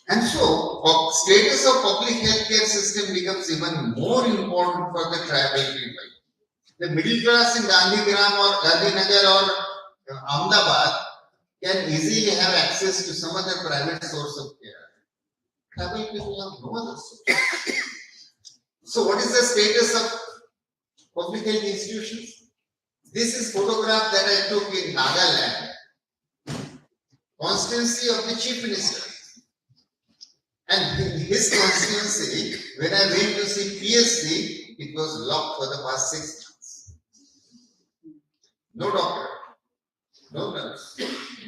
And so, status of public healthcare system becomes even more important for the tribal people. The middle class in Gandhigram or Gandhinagar or Ahmedabad can easily have access to some other private source of care. Tribal people have no other source. So, what is the status of public health institutions? This is photograph that I took in Nagaland, constituency of the chief minister. And in his constituency, when I went to see PSC, it was locked for the past 6 months. No doctor, no nurse.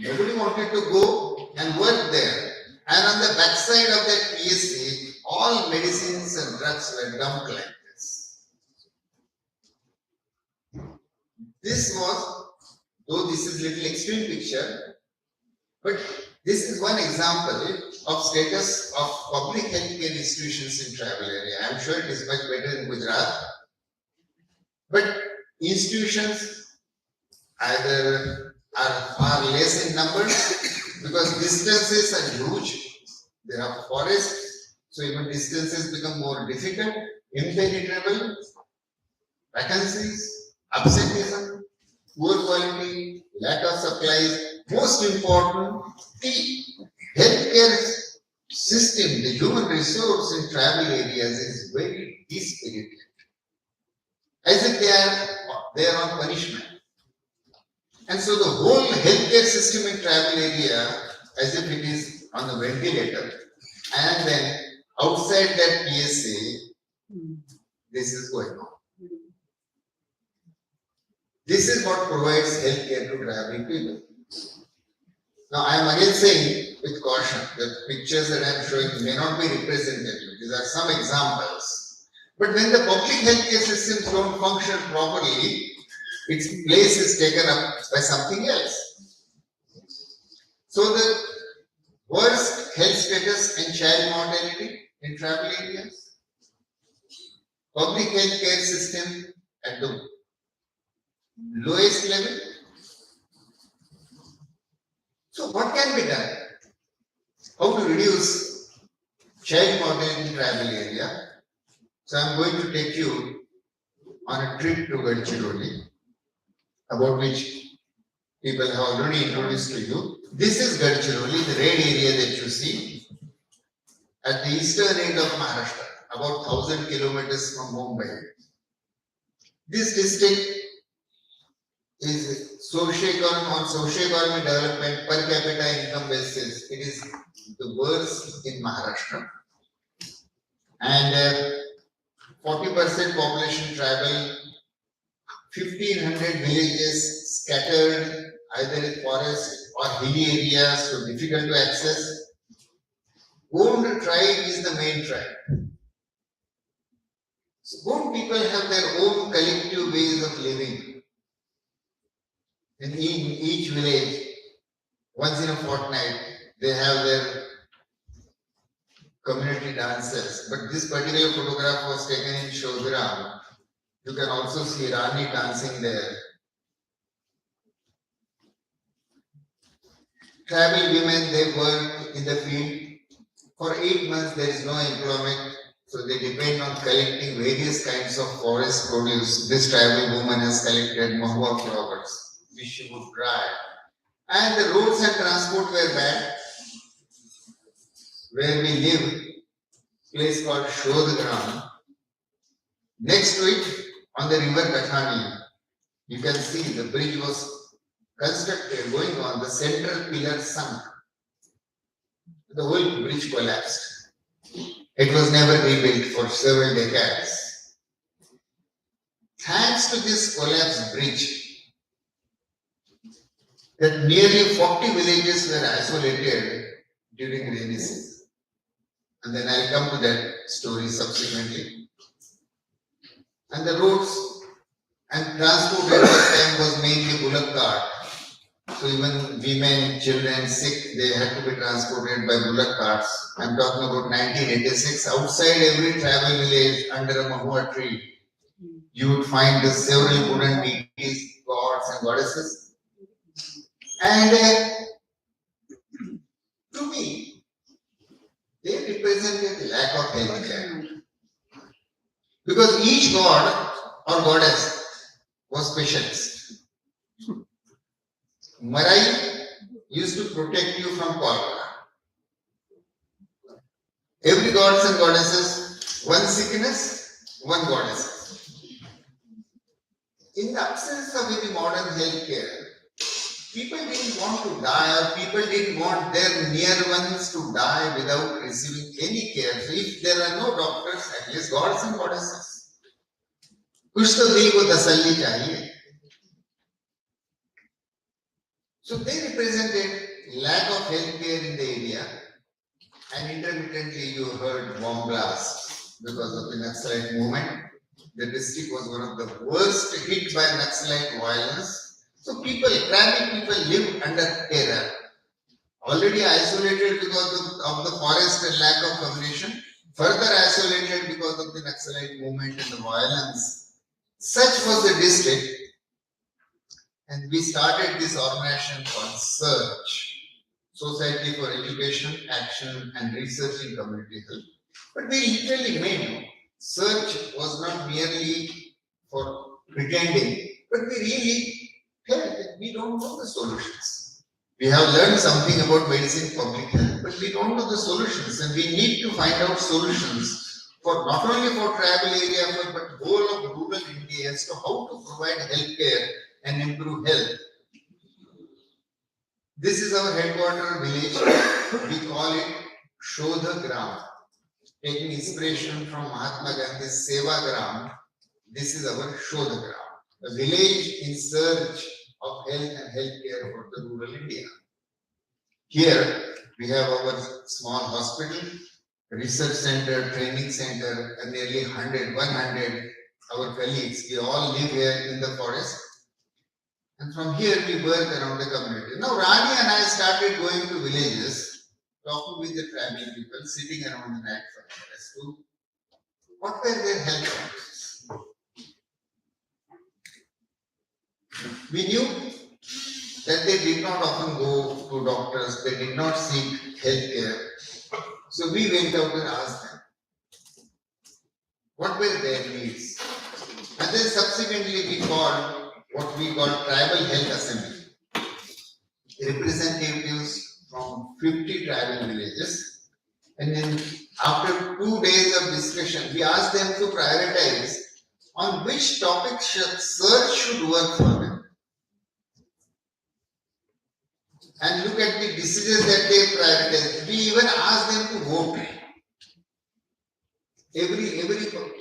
Nobody wanted to go and work there. And on the backside of that PSC, all medicines and drugs were dumped like this. This was, though this is little extreme picture, but this is one example of status of public healthcare institutions in tribal area. I am sure it is much better in Gujarat. But institutions either are far less in numbers because distances are huge. There are forests, so even distances become more difficult, impenetrable, vacancies, absenteeism, poor quality, lack of supplies. Most important, the healthcare system, the human resource in tribal areas is very dispirited. As if they are on punishment. And so the whole healthcare system in tribal area, as if it is on the ventilator, and then outside that PSA, this is going on. This is what provides healthcare to tribal people. Now, I am again saying with caution that pictures that I am showing may not be representative. These are some examples. But when the public healthcare systems don't function properly, its place is taken up by something else. So the worst health status and child mortality in tribal areas, public healthcare system at the lowest level. So what can be done? How to reduce child mortality in tribal area? So I am going to take you on a trip to Gadchiroli, about which people have already introduced to you. This is Gadchiroli, the red area that you see, at the eastern end of Maharashtra, about 1,000 kilometers from Mumbai. This district is on socio-economic development per capita income basis. It is the worst in Maharashtra. And 40% population tribal, 1,500 villages scattered either in forest or hilly areas, so difficult to access. Gond tribe is the main tribe. So Gond people have their own collective ways of living. In each village, once in a fortnight, they have their community dances. But this particular photograph was taken in Shodhram. You can also see Rani dancing there. Tribal women, they work in the field. For 8 months, there is no employment. So they depend on collecting various kinds of forest produce. This tribal woman has collected mahua flowers, which she would dry. And the roads and transport were bad. Where we live, place called Shodhgram. Next to it, on the river Kathani, you can see the bridge was constructed, going on, the central pillar sunk. The whole bridge collapsed. It was never rebuilt for several decades. Thanks to this collapsed bridge, that nearly 40 villages were isolated during rainy season. And then I'll come to that story subsequently. And the roads and transport at that time was mainly bullock cart. So even women, children, sick, they had to be transported by bullock carts. I'm talking about 1986. Outside every tribal village under a mahua tree, you would find several wooden deities, gods and goddesses. And god or goddess was specialist. Marai used to protect you from cholera. Every gods and goddesses, one sickness, one goddess. In the absence of any modern healthcare, people didn't want to die, or people didn't want their near ones to die without receiving any care. So if there are no doctors, at least gods and goddesses. कुछ तो दिल को तसल्ली चाहिए. So they represented lack of healthcare in the area, and intermittently you heard bomb blasts because of the Naxalite movement. The district was one of the worst hit by Naxalite violence. So tribal people lived under terror, already isolated because of the forest and lack of communication, further isolated because of the Naxalite movement and the violence. Such was the district, and we started this organization called SEARCH, Society for Education, Action and Research in Community Health. But we literally made SEARCH was not merely for pretending, but we really felt that we don't know the solutions. We have learned something about medicine, public health, but we don't know the solutions, and we need to find out solutions for not only for tribal area, but whole of rural India as to how to provide healthcare and improve health. This is our headquarter village. We call it Shodha Gram. Taking inspiration from Mahatma Gandhi's Seva Gram, this is our Shodha Gram, a village in search of health and healthcare for the rural India. Here we have our small hospital, research center, training center, and nearly 100 our colleagues. We all live here in the forest. And from here we work around the community. Now Rani and I started going to villages, talking with the tribal people, sitting around the night fire as to what were their health problems. We knew that they did not often go to doctors, they did not seek health care. So we went out and asked them, what were their needs? And then subsequently we called what we call Tribal Health Assembly. Representatives from 50 tribal villages. And then after 2 days of discussion, we asked them to prioritize on which topic SEARCH should work for them. And look at the diseases that they prioritize. We even asked them to vote. Every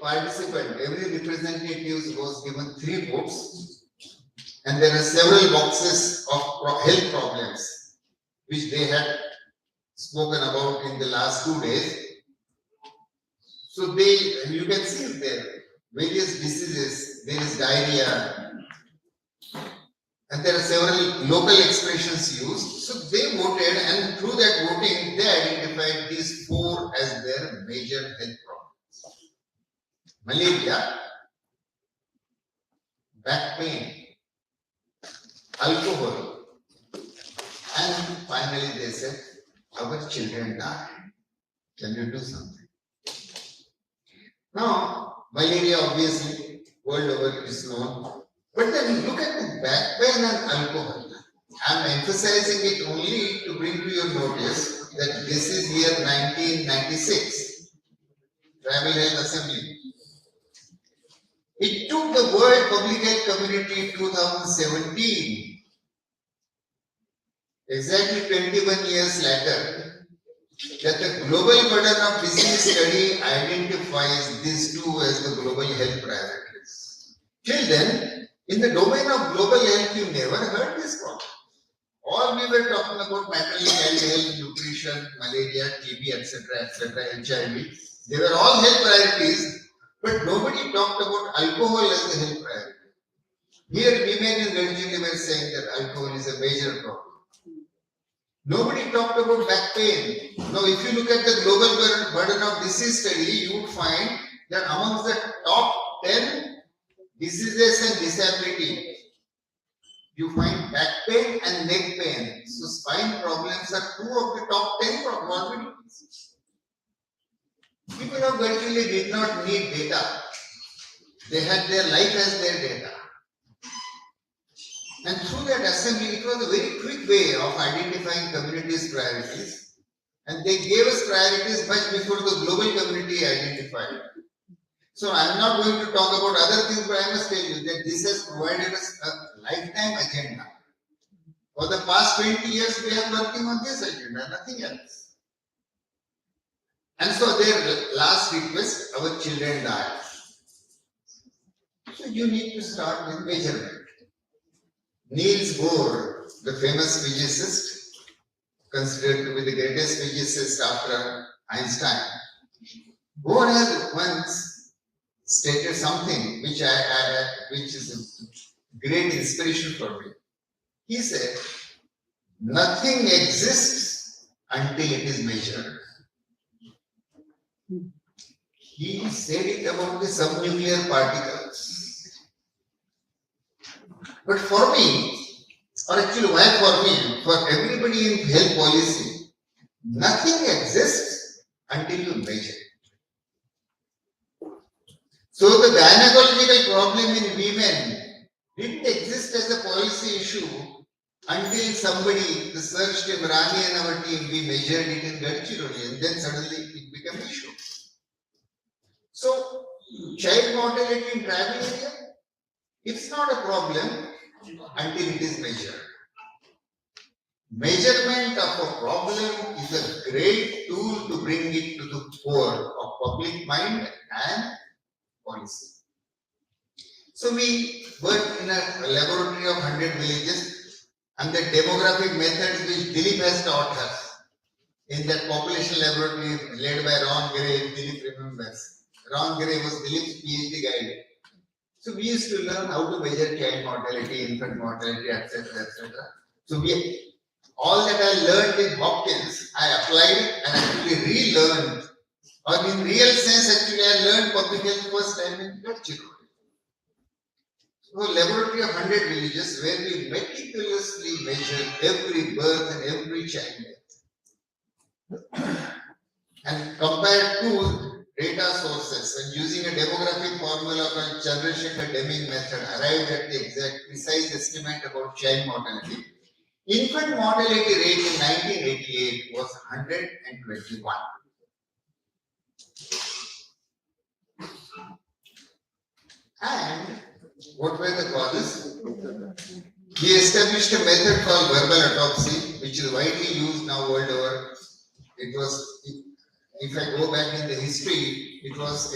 participant, every representative was given 3 votes, and there are several boxes of health problems which they had spoken about in the last 2 days. So you can see there various diseases. There is diarrhea, and there are several local expressions used. So they voted, and through that voting, they identified these 4 as their major health problems: malaria, back pain, alcohol, and finally they said, our children die. Can you do something? Now, malaria obviously world over is known. But then look at the back pain and alcohol. I am emphasizing it only to bring to your notice that this is year 1996, Tribal Health Assembly. It took the World Public Health Community in 2017, exactly 21 years later, that the Global Burden of Disease study identifies these 2 as the global health priorities. Till then, in the domain of global health, you never heard this problem. All we were talking about maternal health, nutrition, malaria, TB, etc., HIV. They were all health priorities, but nobody talked about alcohol as the health priority. Here, women in Gadjini were saying that alcohol is a major problem. Nobody talked about back pain. Now, if you look at the global burden of disease study, you would find that amongst the top 10 diseases and disability, you find back pain and neck pain. So spine problems are 2 of the top 10 morbidities. People of Gadjini did not need data. They had their life as their data. And through that assembly, it was a very quick way of identifying communities' priorities. And they gave us priorities much before the global community identified. So I'm not going to talk about other things, but I must tell you that this has provided us a lifetime agenda. For the past 20 years, we are working on this agenda, nothing else. And so their last request, our children die. So you need to start with measurement. Niels Bohr, the famous physicist, considered to be the greatest physicist after Einstein, Bohr has once stated something which is a great inspiration for me. He said, nothing exists until it is measured. He said it about the subnuclear particles. But for me, or actually why for me, for everybody in health policy, nothing exists until you measure it. So the gynecological problem in women didn't exist as a policy issue until somebody, the search team, Rani and our team, we measured it in Gadchiroli, and then suddenly it became an issue. So, child mortality in tribal area, it's not a problem until it is measured. Measurement of a problem is a great tool to bring it to the fore of public mind and policy. So we work in a laboratory of 100 villages, and the demographic methods which Dilip has taught us in that population laboratory led by Ron Gray, Dilip remembers. Ron Gray was Dilip's PhD guide. So we used to learn how to measure child mortality, infant mortality, etc., etc. So all that I learned in Hopkins, I applied it and actually relearned, or in real sense, actually I learned public health first time in Gadchiroli. So a laboratory of 100 villages where we meticulously measured every birth and every child death. And compared to data sources and using a demographic formula called Chandrasekhar-Deming method arrived at the exact precise estimate about child mortality. Infant mortality rate in 1988 was 121. And what were the causes? We established a method called verbal autopsy, which is widely used now world over. It was, if I go back in the history, it was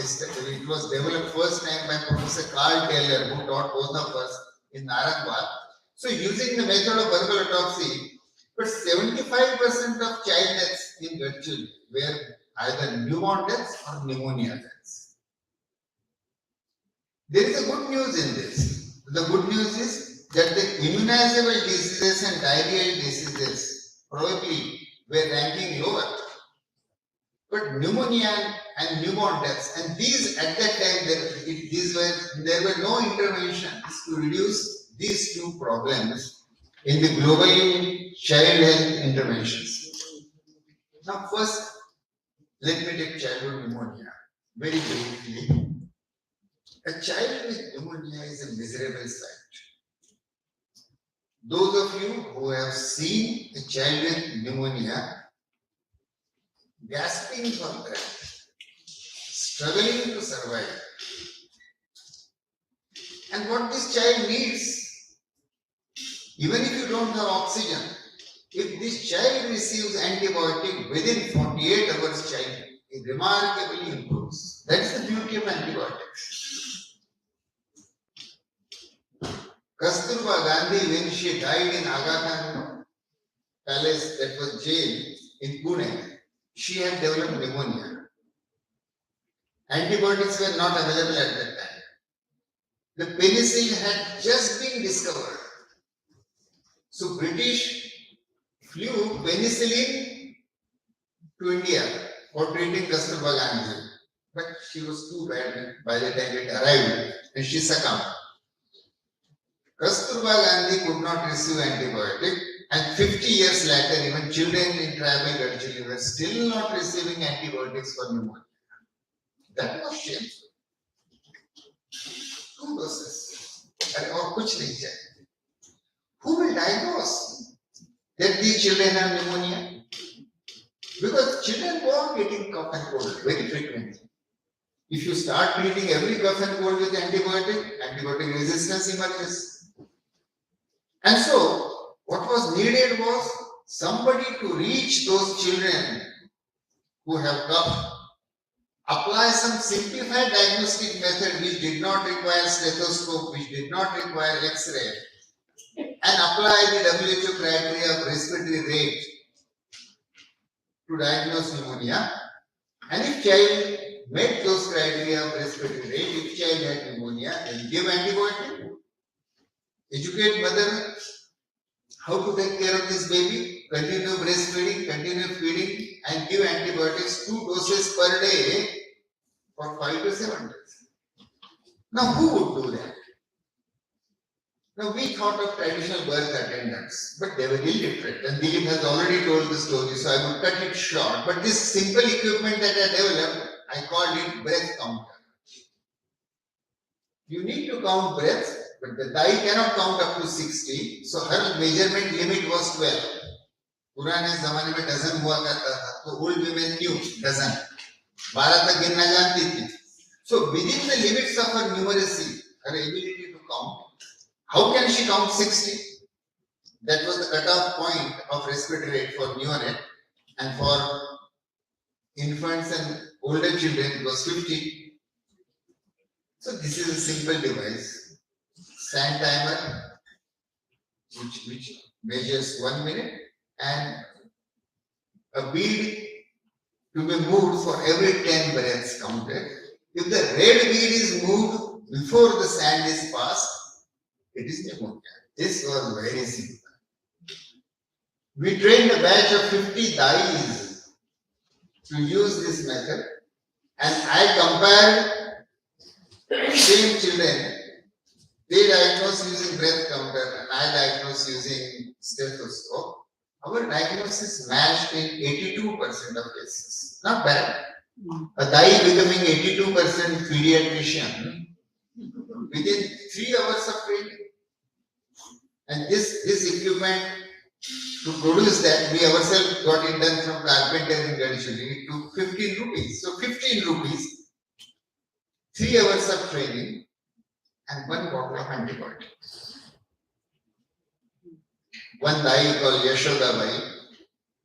developed first time by Professor Carl Taylor, who taught both of us in Narangwal. So using the method of verbal autopsy, but 75% of child deaths in Gadchiroli were either newborn deaths or pneumonia deaths. There is a good news in this. The good news is that the immunizable diseases and diarrheal diseases probably were ranking lower. But pneumonia and newborn deaths, and these at that time there were no interventions to reduce these two problems in the global child health interventions. Now first, let me take childhood pneumonia very briefly. A child with pneumonia is a miserable sight. Those of you who have seen a child with pneumonia gasping for breath, struggling to survive. And what this child needs, even if you don't have oxygen, if this child receives antibiotic within 48 hours, child remarkably improves. That's the beauty of antibiotics. Kasturba Gandhi, when she died in Aga Khan Palace, that was jail in Pune, she had developed pneumonia. Antibiotics were not available at that time. The penicillin had just been discovered. So British flew penicillin to India for treating Kasturba Gandhi. But she was too bad by the time it arrived and she succumbed. Kasturba Gandhi could not receive antibiotic, and 50 years later, even children in tribal Gadchiroli were still not receiving antibiotics for pneumonia. That was shameful. 2 doses. और कुछ नहीं चाहिए. Who will diagnose that these children have pneumonia? Because children go on getting cough and cold very frequently. If you start treating every cough and cold with antibiotic resistance emerges. And so, what was needed was somebody to reach those children who have cough, apply some simplified diagnostic method which did not require stethoscope, which did not require X-ray, and apply the WHO criteria of respiratory rate to diagnose pneumonia. And if child met those criteria of respiratory rate, if child had pneumonia, then give antibiotic, educate mother how to take care of this baby, continue breastfeeding, continue feeding, and give antibiotics 2 doses per day for 5 to 7 days. Now, who would do that? Now, we thought of traditional birth attendants, but they were illiterate, and Dilip has already told the story, so I would cut it short. But this simple equipment that I developed, I called it breath counter. You need to count breaths, but the Dai cannot count up to 60, so her measurement limit was 12. पुराने जमाने में dozen हुआ करता था, तो old women knew dozen. 12 तक गिनना जानती थी. So within the limits of her numeracy, her ability to count, how can she count 60? That was the cutoff point of respiratory rate for neonate, and for infants and older children it was 50. So this is a simple device, sand timer, which measures 1 minute, and a bead to be moved for every 10 breaths counted. If the red bead is moved before the sand is passed, it is pneumonia. This was very simple. We trained a batch of 50 Dais to use this method, and I compared same children. They diagnose using breath counter, and I diagnose using stethoscope. Our diagnosis matched in 82% of cases. Not bad. A Dai becoming 82% pediatrician within 3 hours of training. And this equipment, to produce that, we ourselves got it done from carpenter in Gadishuli. It took 15 rupees. So 15 rupees, 3 hours of training, and 1 bottle of antibiotics. One Dai called Yashoda Bai,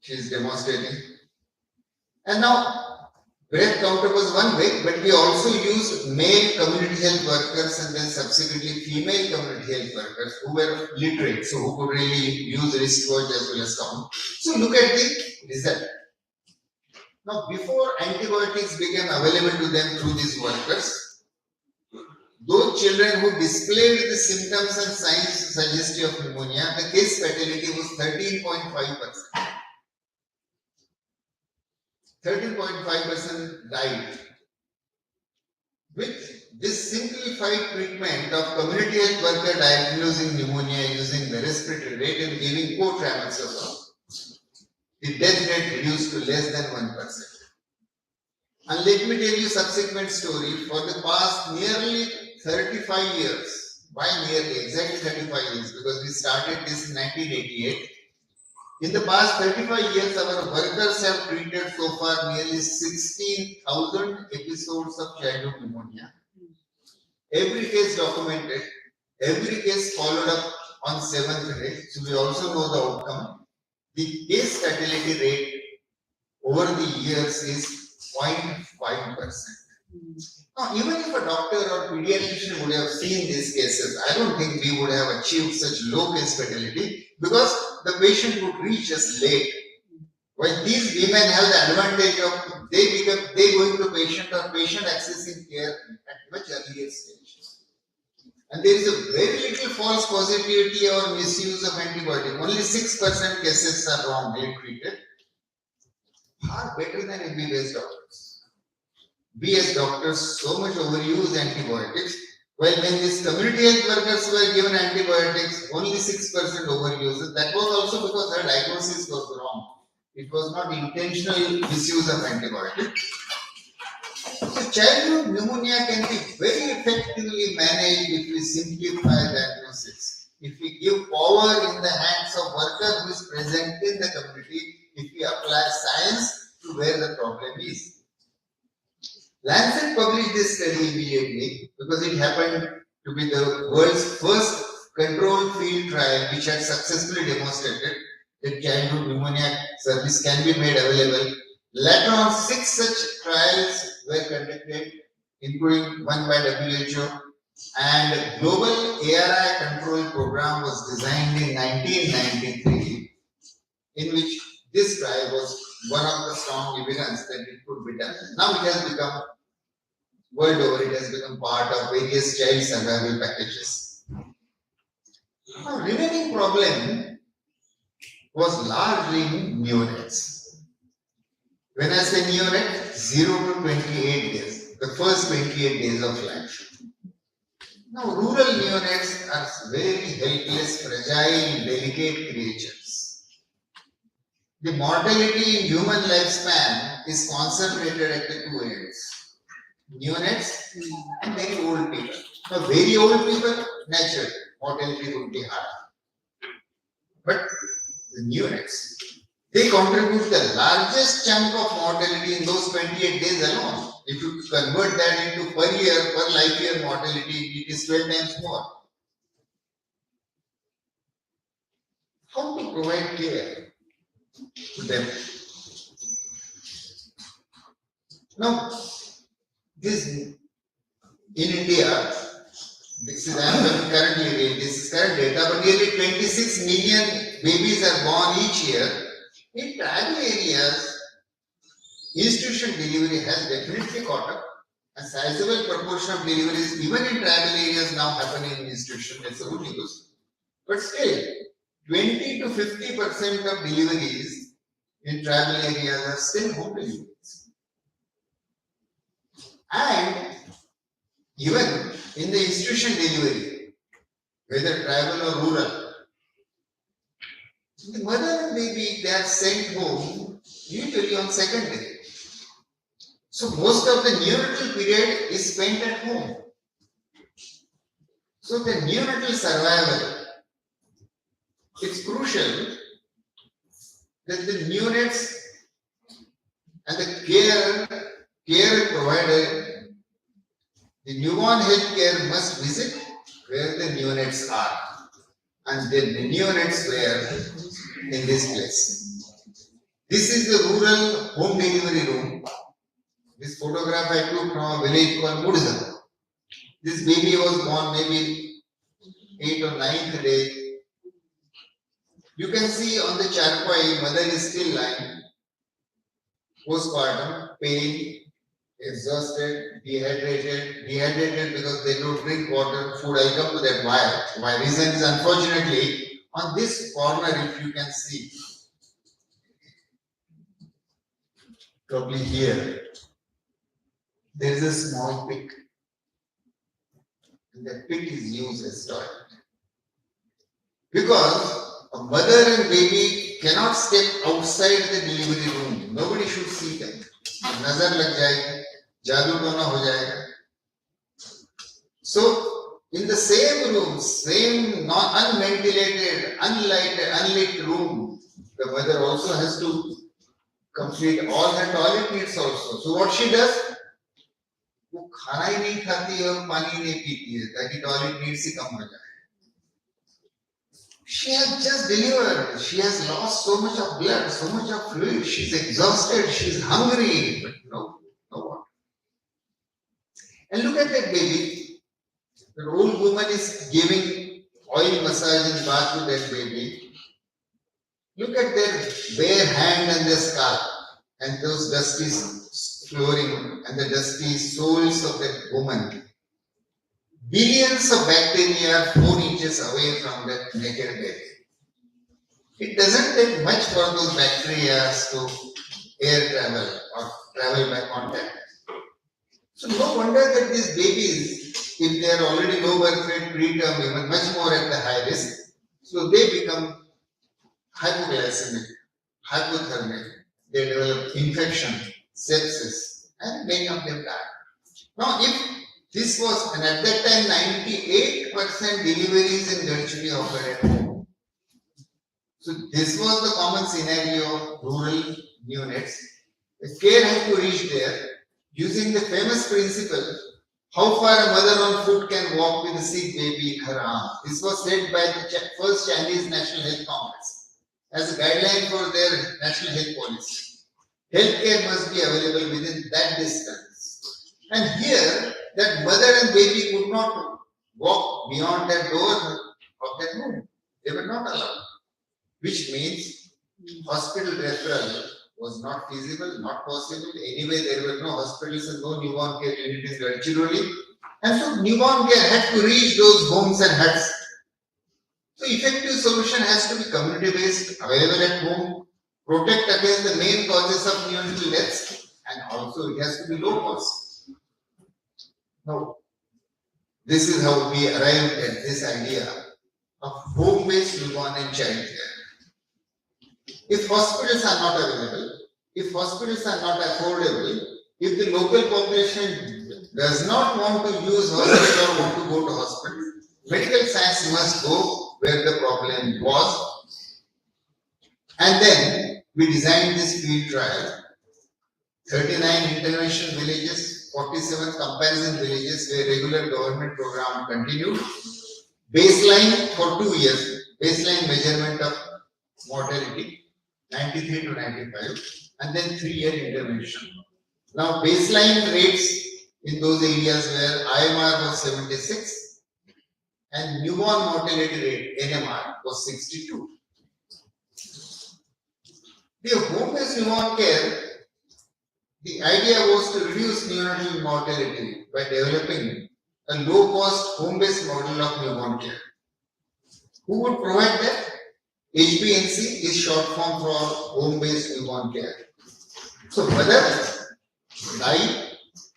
she is demonstrating. And now, breath counter was one way, but we also used male community health workers and then subsequently female community health workers who were literate, so who could really use wristwatch as well as count. So look at the result. Now, before antibiotics became available to them through these workers, those children who displayed the symptoms and signs suggestive of pneumonia, the case fatality was 13.5%. 13.5% died. With this simplified treatment of community health worker diagnosing pneumonia using the respiratory rate and giving co-tramadol, the death rate reduced to less than 1%. And let me tell you subsequent story. For the past nearly 35 years, why nearly? Exactly 35 years, because we started this in 1988. In the past 35 years, our workers have treated so far nearly 16,000 episodes of childhood pneumonia. Every case documented, every case followed up on 7th day, so we also know the outcome. The case fatality rate over the years is 0.5%. Now, even if a doctor or pediatrician would have seen these cases, I don't think we would have achieved such low case fatality because the patient would reach us late. While these women have the advantage of they going to patient or patient accessing care at much earlier stage. And there is a very little false positivity or misuse of antibiotic. Only 6% cases are wrongly treated. Far better than MBBS doctors. We as doctors so much overuse antibiotics, while when these community health workers were given antibiotics, only 6% overuse. That was also because her diagnosis was wrong. It was not intentional misuse of antibiotics. childhood pneumonia can be very effectively managed if we simplify diagnosis. If we give power in the hands of worker who is present in the community, if we apply science to where the problem is. Lancet published this study immediately because it happened to be the world's first controlled field trial which had successfully demonstrated that childhood pneumonia service can be made available. Later on, 6 such trials were conducted, including one by WHO, and a global ARI control program was designed in 1993, in which this trial was one of the strong evidence that it could be done. Now it has become, world over, it has become part of various child survival packages. Now, remaining problem was largely in neonates. When I say neonate, 0 to 28 days, the first 28 days of life. Now, rural neonates are very helpless, fragile, delicate creatures. The mortality in human lifespan is concentrated at the two ends. Neonates and very old people. Now, very old people, naturally, mortality would be high. But the neonates, they contribute the largest chunk of mortality in those 28 days alone. If you convert that into per year, per life year mortality, it is 12 times more. How to provide care to them? Now, this in India, this is this is current data, but nearly 26 million babies are born each year. In tribal areas, institution delivery has definitely caught up. A sizable proportion of deliveries, even in tribal areas, now happen in institution. That's a good news. But still, 20 to 50% of deliveries in tribal areas are still home deliveries. And even in the institution delivery, whether tribal or rural, the mother and baby, they are sent home usually on second day. So most of the neonatal period is spent at home. So the neonatal survival, it's crucial that the neonates and the care provided, the newborn health care must visit where the neonates are. And then the neonates were in this place. This is the rural home delivery room. This photograph I took from a village called Mudza. This baby was born maybe 8th or 9th day. You can see on the charpai, mother is still lying. Postpartum, pain, exhausted, dehydrated because they don't drink water, food. I'll come to that why. My reason is unfortunately on this corner, if you can see, probably here, there is a small pit. And that pit is used as toilet. Because a mother and baby cannot step outside the delivery room. Nobody should see them. Nazar lag jayegi, jadoo tona ho jayega. So, in the same room, same unventilated, unlit room, the mother also has to complete all her toilet needs also. So what she does? वो खाना ही नहीं खाती है और पानी नहीं पीती है ताकि टॉयलेट नीड्स ही कम हो जाए. She has just delivered. She has lost so much of blood, so much of fluid. She's exhausted. She's hungry, but no water. And look at that baby. The old woman is giving oil massage and bath to that baby. Look at their bare hand and their scalp and those dusty flooring and the dusty soles of that woman. Billions of bacteria are 4 inches away from that naked baby. It doesn't take much for those bacteria to air travel or travel by contact. So no wonder that these babies, if they are already low birth weight, preterm, even much more at the high risk, so they become hypoglycemic, hypothermic, they develop infection, sepsis, and many of them die. Now, if this was, and at that time 98% deliveries in Gadchiroli occurred at home. So this was the common scenario of rural units. The care had to reach there using the famous principle, how far a mother on foot can walk with a sick baby in her arms. This was said by the first Chinese National Health Congress as a guideline for their national health policy. Healthcare must be available within that distance. And here, that mother and baby could not walk beyond that door of that room. They were not allowed. Which means hospital referral was not feasible, not possible. Anyway, there were no hospitals and no newborn care unit in Gadchiroli. And so newborn care had to reach those homes and huts. So effective solution has to be community based, available at home, protect against the main causes of neonatal deaths, and also it has to be low cost. Now, this is how we arrived at this idea of home-based newborn and child care. If hospitals are not available, if hospitals are not affordable, if the local population does not want to use hospital or want to go to hospital, medical science must go where the problem was. And then we designed this field trial, 39 intervention villages, 47 comparison villages where regular government program continued. Baseline for 2 years, baseline measurement of mortality, 93 to 95, and then 3-year intervention. Now baseline rates in those areas where IMR was 76 and newborn mortality rate, NMR, was 62. The home-based newborn care, the idea was to reduce neonatal mortality by developing a low-cost home-based model of newborn care. Who would provide that? HBNC is short form for home-based newborn care. So mother, guide,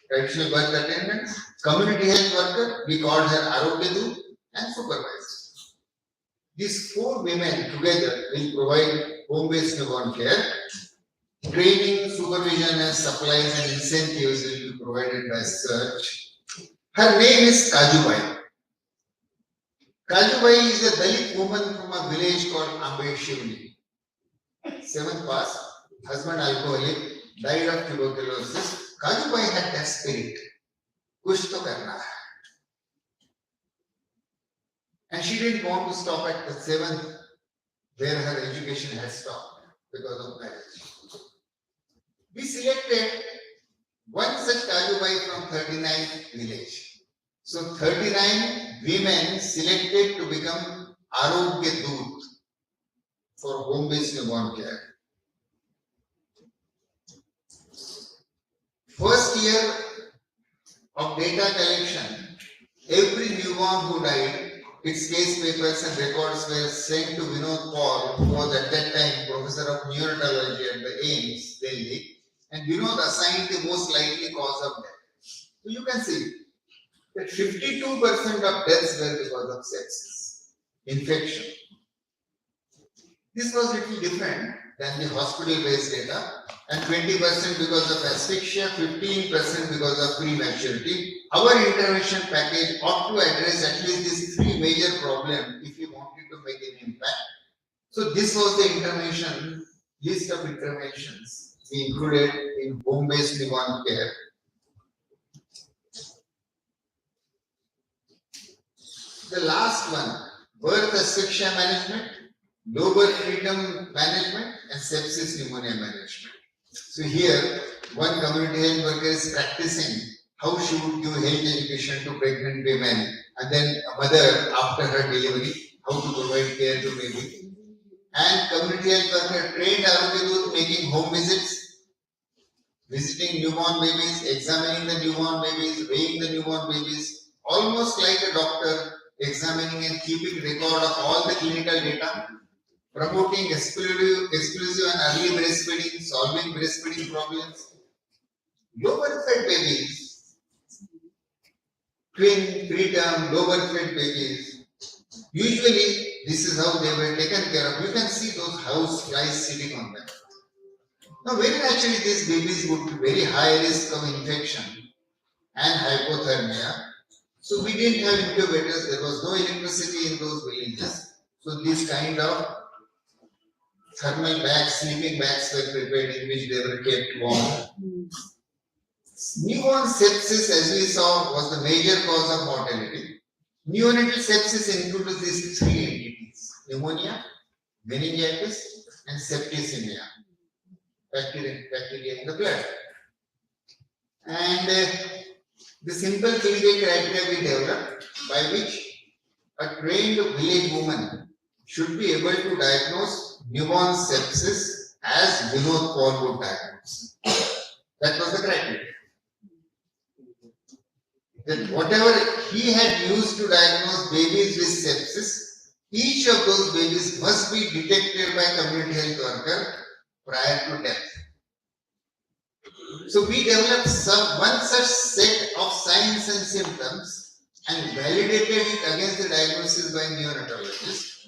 traditional birth attendant, community health worker, we called her Awardee, and supervisor. These 4 women together will provide home-based newborn care. Training, supervision, and supplies and incentives will be provided by search. Her name is Kajubai. Kajubai is a Dalit woman from a village called Abhay Shivli. 7th pass, husband alcoholic, died of tuberculosis. Kajubai had that spirit. Kuch to karna hai. And she didn't want to stop at the 7th where her education had stopped because of marriage. We selected one such Kajubai from 39th village. So 39 women selected to become Awardee for home-based newborn care. First year of data collection, every newborn who died, its case papers and records were sent to Vinod Paul, who was at that time professor of neonatology at the AIMS, Delhi, and Vinod assigned the most likely cause of death. So you can see that 52% of deaths were because of sepsis, infection. This was a little different than the hospital-based data, and 20% because of asphyxia, 15% because of prematurity. Our intervention package ought to address at least these 3 major problems if you wanted to make an impact. So this was the intervention, list of interventions we included in home-based newborn care. The last one, birth asphyxia management, low birth freedom management, and sepsis pneumonia management. So here, one community health worker is practicing how she would give health education to pregnant women, and then a mother after her delivery, how to provide care to baby. And community health worker trained Awardee making home visits, visiting newborn babies, examining the newborn babies, weighing the newborn babies, almost like a doctor examining and keeping record of all the clinical data, promoting exclusive and early breastfeeding, solving breastfeeding problems. Low birth fed babies, twin, preterm, low birth fed babies, usually this is how they were taken care of. You can see those house flies sitting on them. Now very naturally these babies would be very high risk of infection, and hypothermia. So we didn't have incubators, there was no electricity in those villages. So these kind of thermal bags, sleeping bags were prepared in which they were kept warm. Newborn sepsis, as we saw, was the major cause of mortality. Neonatal sepsis includes these three entities: pneumonia, meningitis, and septicemia, bacteria in the blood. And the simple clinical criteria we developed, by which a trained village woman should be able to diagnose newborn sepsis as Vinod Paul would diagnose. That was the criteria. That whatever he had used to diagnose babies with sepsis, each of those babies must be detected by community health worker prior to death. So we developed one such set of signs and symptoms and validated it against the diagnosis by neonatologists.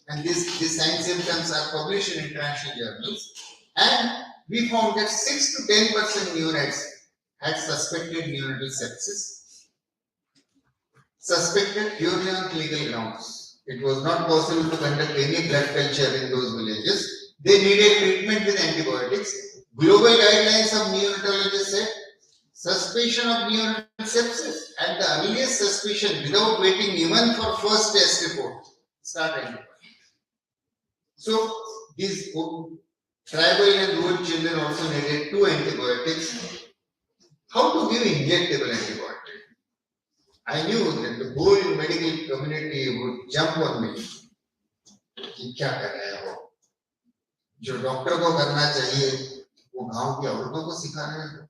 And these signs and symptoms are published in international journals. And we found that 6 to 10% neonates had suspected neonatal sepsis, suspected purely on clinical grounds. It was not possible to conduct any blood culture in those villages. They needed treatment with antibiotics. Global guidelines of neonatologists said suspicion of neonatal sepsis at the earliest suspicion without waiting even for first test report. Start antibiotics. So these tribal and rural children also needed 2 antibiotics. How to give injectable antibiotic? I knew that the whole medical community would jump on me. कि क्या कर रहे हो? जो doctor को करना चाहिए, वो गांव की औरतों को सिखा रहे हैं.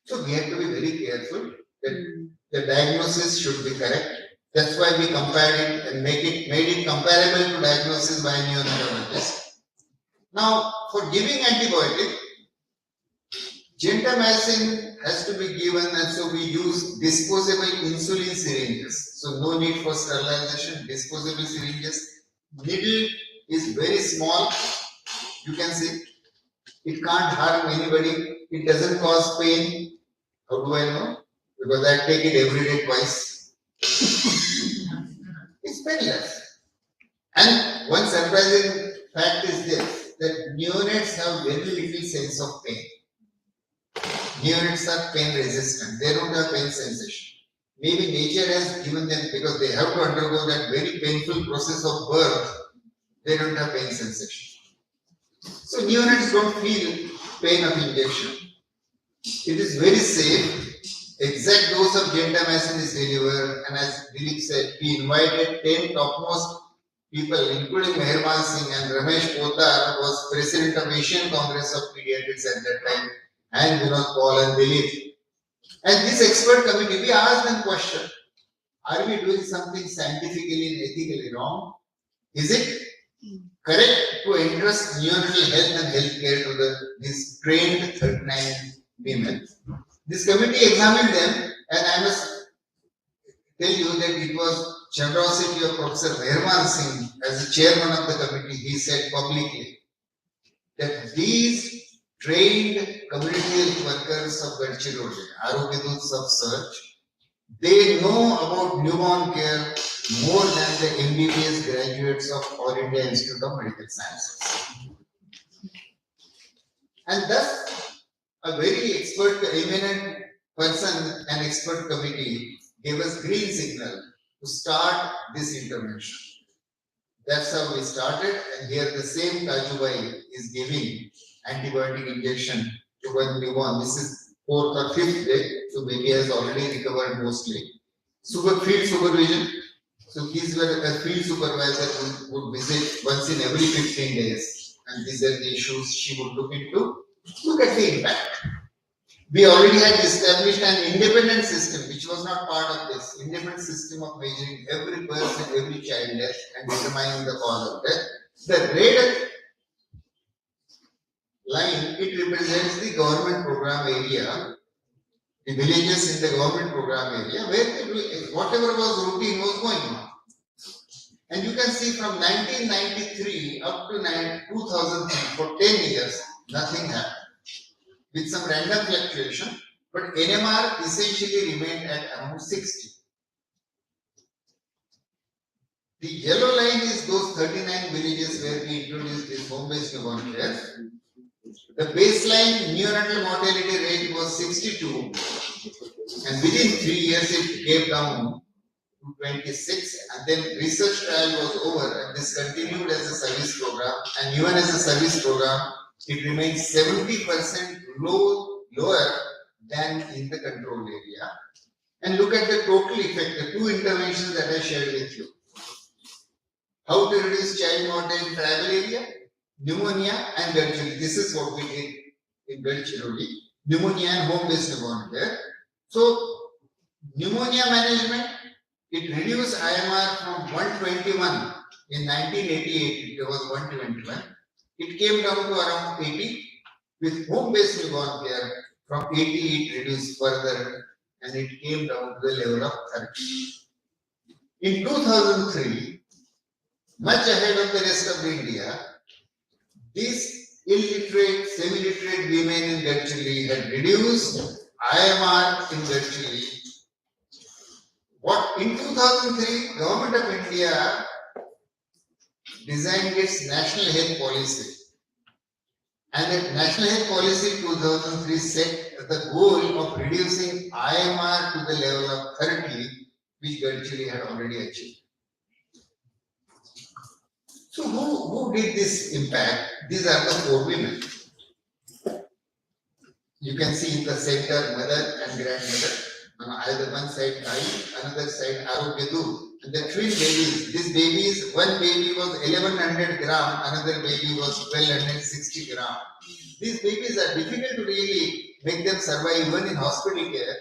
So we have to be very careful that the diagnosis should be correct. That's why we compared it and made it comparable to diagnosis by a neonatologist. Now, for giving antibiotic, gentamicin has to be given, and so we use disposable insulin syringes. So no need for sterilization, disposable syringes. Needle is very small. You can see it can't harm anybody. It doesn't cause pain. How do I know? Because I take it every day twice. It's painless. And one surprising fact is this, that neonates have very little sense of pain. Neonates are pain resistant. They don't have pain sensation. Maybe nature has given them, because they have to undergo that very painful process of birth, they don't have pain sensation. So neonates don't feel pain of injection. It is very safe. Exact dose of gentamicin is delivered, and as Dilip said, we invited 10 topmost people, including Meherman Singh and Ramesh Poddar, who was president of Asian Congress of Pediatrics at that time, and Vinod Paul and Dilip. And this expert committee, we asked them question: are we doing something scientifically and ethically wrong? Is it correct to entrust neonatal health and healthcare to these trained 39 women? This committee examined them, and I must tell you that it was generosity of Professor Meherman Singh as the chairman of the committee. He said publicly that these trained community health workers of Gadchiroli, Arogyadoots of Search, they know about newborn care more than the MBBS graduates of All India Institute of Medical Sciences. And thus, a very expert, eminent person and expert committee gave us green signal to start this intervention. That's how we started, and here the same Kajubai is giving antibiotic injection to one newborn. This is 4th or 5th day, so baby has already recovered mostly. Field supervision. So he's where a field supervisor would visit once in every 15 days, and these are the issues she would look into. Look at the impact. We already had established an independent system, which was not part of this, independent system of measuring every person, every child death and determining the cause of death. The red line, it represents the government program area, the villages in the government program area, where whatever was routine was going on. And you can see from 1993 up to 2003, for 10 years, nothing happened. With some random fluctuation, But NMR essentially remained at around 60. The yellow line is those 39 villages where we introduced this home-based newborn care. The baseline neonatal mortality rate was 62, and within 3 years it came down to 26, and then research trial was over, and this continued as a service program, and even as a service program, it remains 70% lower than in the control area. And look at the total effect, the two interventions that I shared with you. How to reduce child mortality in tribal area? Pneumonia and Gadchiroli. This is what we did in Gadchiroli. Pneumonia and home-based newborn care. So, pneumonia management, it reduced IMR from 121 in 1988, it was 121. It came down to around 80. With home-based newborn care, from 80 it reduced further and it came down to the level of 30. In 2003, much ahead of the rest of India, these illiterate, semi-literate women in Gadchiroli had reduced IMR in Gadchiroli. What in 2003, Government of India designed its national health policy. And the National Health Policy 2003 set the goal of reducing IMR to the level of 30, which Gadchiroli had already achieved. So who did this impact? These are the four women. You can see in the center mother and grandmother. On either one side Kai, another side Arogyedu. And the twin babies, these babies, one baby was 1100 gram, another baby was 1260 gram. These babies are difficult to really make them survive even in hospital care.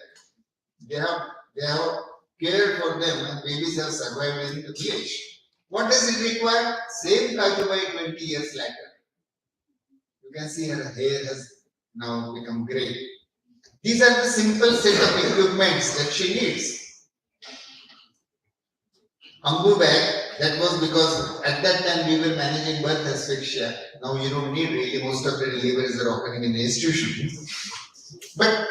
They have cared for them and babies have survived in the village. What does it require? Same Kajubai 20 years later. You can see her hair has now become grey. These are the simple set of equipments that she needs. Ambu bag, that was because at that time we were managing birth asphyxia. Now you don't need really, most of the deliveries are occurring in the institution. But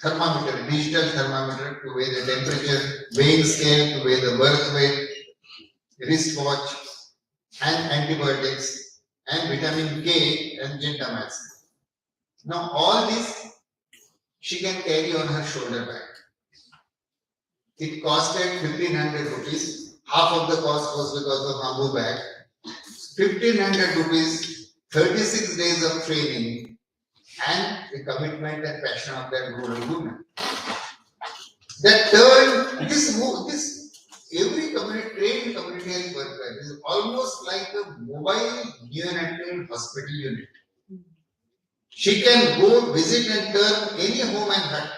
thermometer, digital thermometer to weigh the temperature, weighing scale to weigh the birth weight, wristwatch, and antibiotics, and vitamin K and gentamicin. Now all this she can carry on her shoulder bag. It costed 1500 rupees. Half of the cost was because of bamboo bag. 1500 rupees, 36 days of training, and the commitment and passion of that rural woman. That turned this every trained community health worker is almost like a mobile neonatal hospital unit. She can go visit and turn any home and hut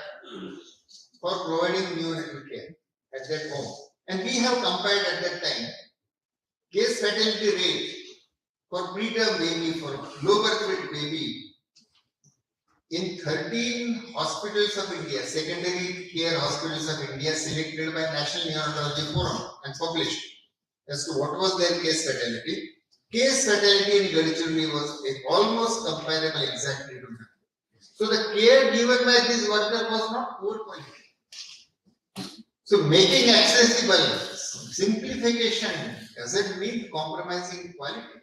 for providing neonatal care at that home. And we have compared at that time case fatality rate for preterm baby, for low birth weight baby in 13 hospitals of India, secondary care hospitals of India selected by National Neonatology Forum and published as to what was their case fatality. Case fatality in Gadchiroli was almost comparable exactly to that. So the care given by this worker was not poor quality. So making accessible, simplification doesn't mean compromising quality.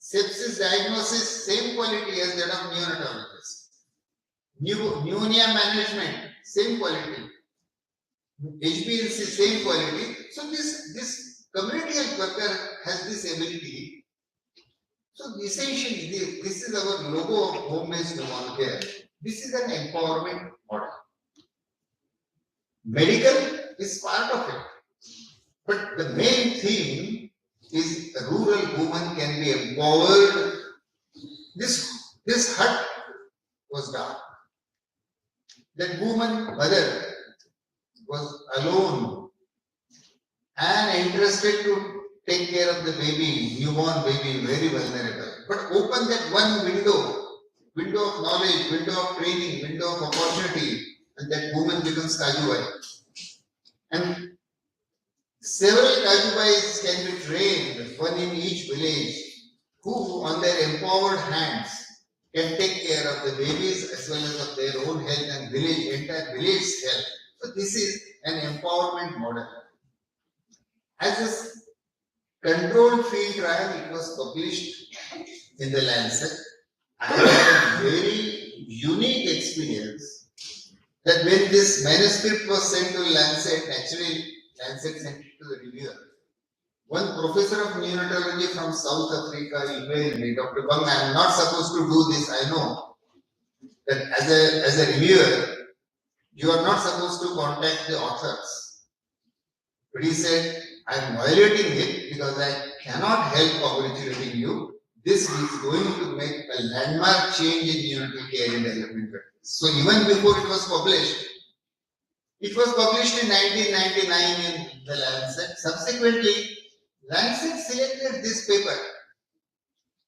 Sepsis diagnosis, same quality as that of neonatologists. Pneumonia management, same quality. HbA1c, same quality. So this community health worker has this ability. So essentially, this is our logo of home-based newborn care. This is an empowerment model. Medical is part of it. But the main theme is a rural woman can be empowered. This hut was dark. That woman, mother, was alone and interested to take care of the baby, newborn baby, very vulnerable. But open that one window of knowledge, window of training, window of opportunity, and that woman becomes Kajubai. And several Kajubais can be trained, one in each village, who on their empowered hands can take care of the babies as well as of their own health and entire village's health. So this is an empowerment model. As a controlled field trial, it was published in the Lancet. I had a very unique experience that when this manuscript was sent to Lancet, naturally Lancet sent it to the reviewer. One professor of neonatology from South Africa emailed me, Dr. Bang, I am not supposed to do this, I know. That as a reviewer, you are not supposed to contact the authors. But he said, I am violating it because I cannot help congratulating you. This is going to make a landmark change in neonatal care in developing countries. So even before it was published in 1999 in the Lancet. Subsequently, Lancet selected this paper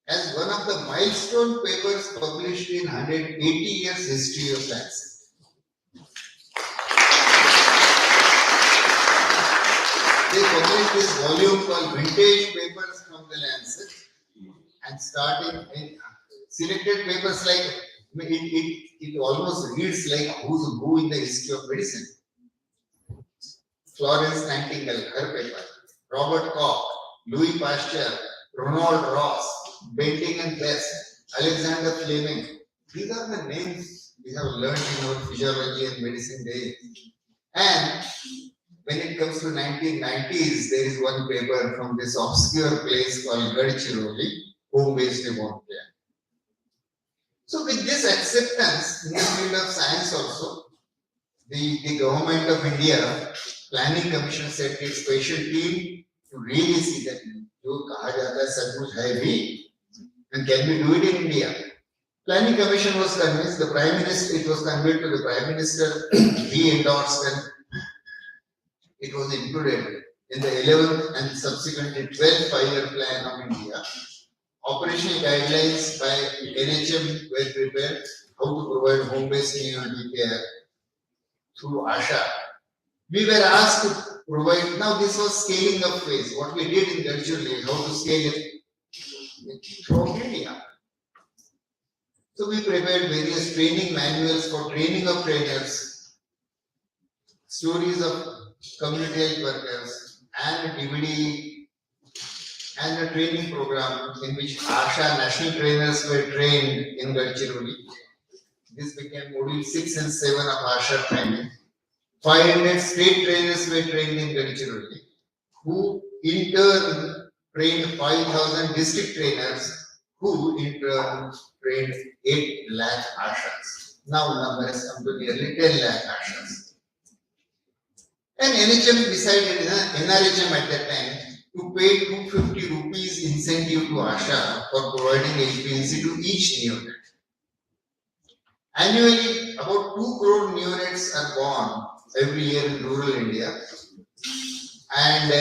as one of the milestone papers published in 180 years history of Lancet. They published this volume called Vintage Papers from the Lancet, and starting in selected papers like it almost reads like who's who in the history of medicine. Florence Nightingale, her paper. Robert Koch, Louis Pasteur, Ronald Ross, Benting and Best, Alexander Fleming. These are the names we have learned in our physiology and medicine days. And when it comes to 1990s, there is one paper from this obscure place called Gadchiroli, home-based remote care. So with this acceptance in the field of science also, the government of India planning commission set its special team to really see that जो कहा जाता है सचमुच है भी, and can we do it in India? Planning commission was convinced, the prime minister, it was conveyed to the prime minister, he endorsed, and it was included in the 11th and subsequently 12th five-year plan of India. Operational guidelines by NHM were prepared how to provide home-based neonatal care through ASHA. We were asked to provide, now this was scaling up phase. What we did in Gadchiroli, how to scale it throughout India. So we prepared various training manuals for training of trainers, stories of community health workers, and a DVD and a training program in which ASHA national trainers were trained in Gadchiroli. This became module 6 and 7 of ASHA training. 500 state trainers were trained in Gadchiroli, who in turn trained 5,000 district trainers, who in turn trained 8 lakh ASHAs. Now the number has come to nearly 10 lakh ASHAs. And NHM decided, NRHM at that time, to pay 250 rupees incentive to ASHA for providing HPLC to each neonate. Annually, about 2 crore neonates are born every year in rural India. And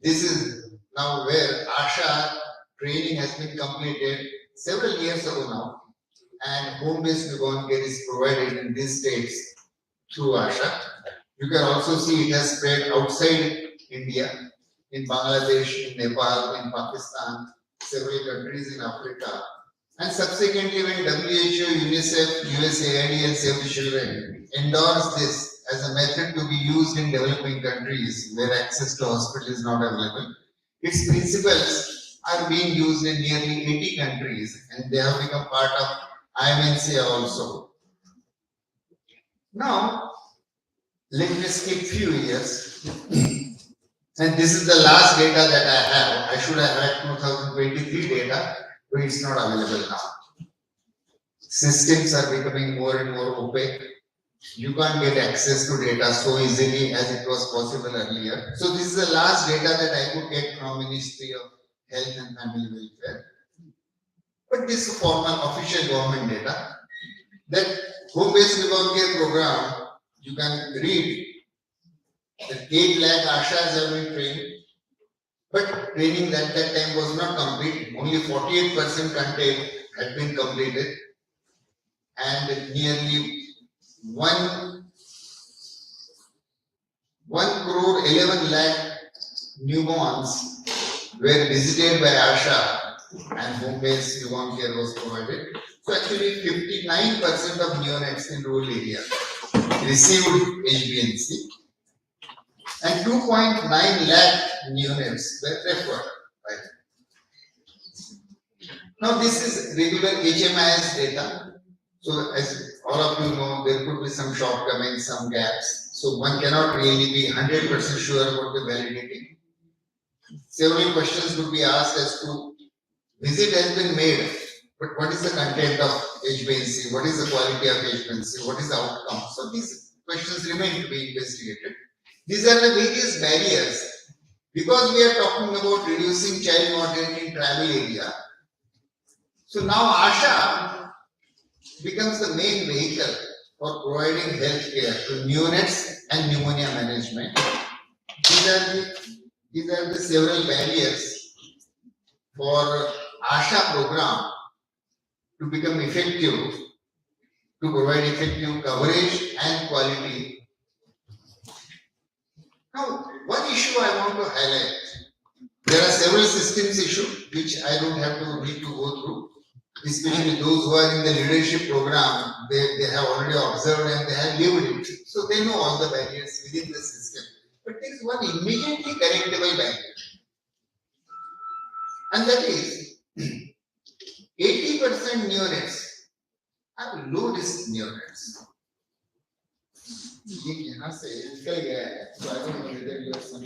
this is now where ASHA training has been completed several years ago now. And home-based newborn care is provided in these states through ASHA. You can also see it has spread outside India, in Bangladesh, in Nepal, in Pakistan, several countries in Africa. And subsequently, when WHO, UNICEF, USAID, and Save the Children endorsed this as a method to be used in developing countries where access to hospital is not available, its principles are being used in nearly 80 countries, and they have become part of IMNCA also. Now, let me skip few years. And this is the last data that I have. I should have had 2023 data, but it's not available now. Systems are becoming more and more opaque. You can't get access to data so easily as it was possible earlier. So this is the last data that I could get from Ministry of Health and Family Welfare. But this is formal official government data. That home-based newborn care program, you can read that 8 lakh ASHAs have been trained, but training at that time was not complete. Only 48% content had been completed, and nearly 1 crore 11 lakh newborns were visited by ASHA and home-based newborn care was provided. So actually 59% of neonates in rural areas received HbA1c and 2.9 lakh neonates were referred. Right? Now this is regular HMIS data. So as all of you know, there could be some shortcomings, some gaps. So one cannot really be 100% sure about the validity. Several questions would be asked as to visit has been made, but what is the content of HbA1c? What is the quality of HbA1c? What is the outcome? So these questions remain to be investigated. These are the various barriers. Because we are talking about reducing child mortality in tribal area, so now ASHA becomes the main vehicle for providing health care to neonates and pneumonia management. These are the several barriers for ASHA program to become effective, to provide effective coverage and quality. Now, one issue I want to highlight. There are several systems issues which I don't have to need to go through. Especially those who are in the leadership program, they have already observed and they have lived it. So they know all the barriers within the system. But there is one immediately correctable barrier. And that is 80% neonates are low risk neonates. ये यहाँ से निकल गया है, so I don't know whether you have some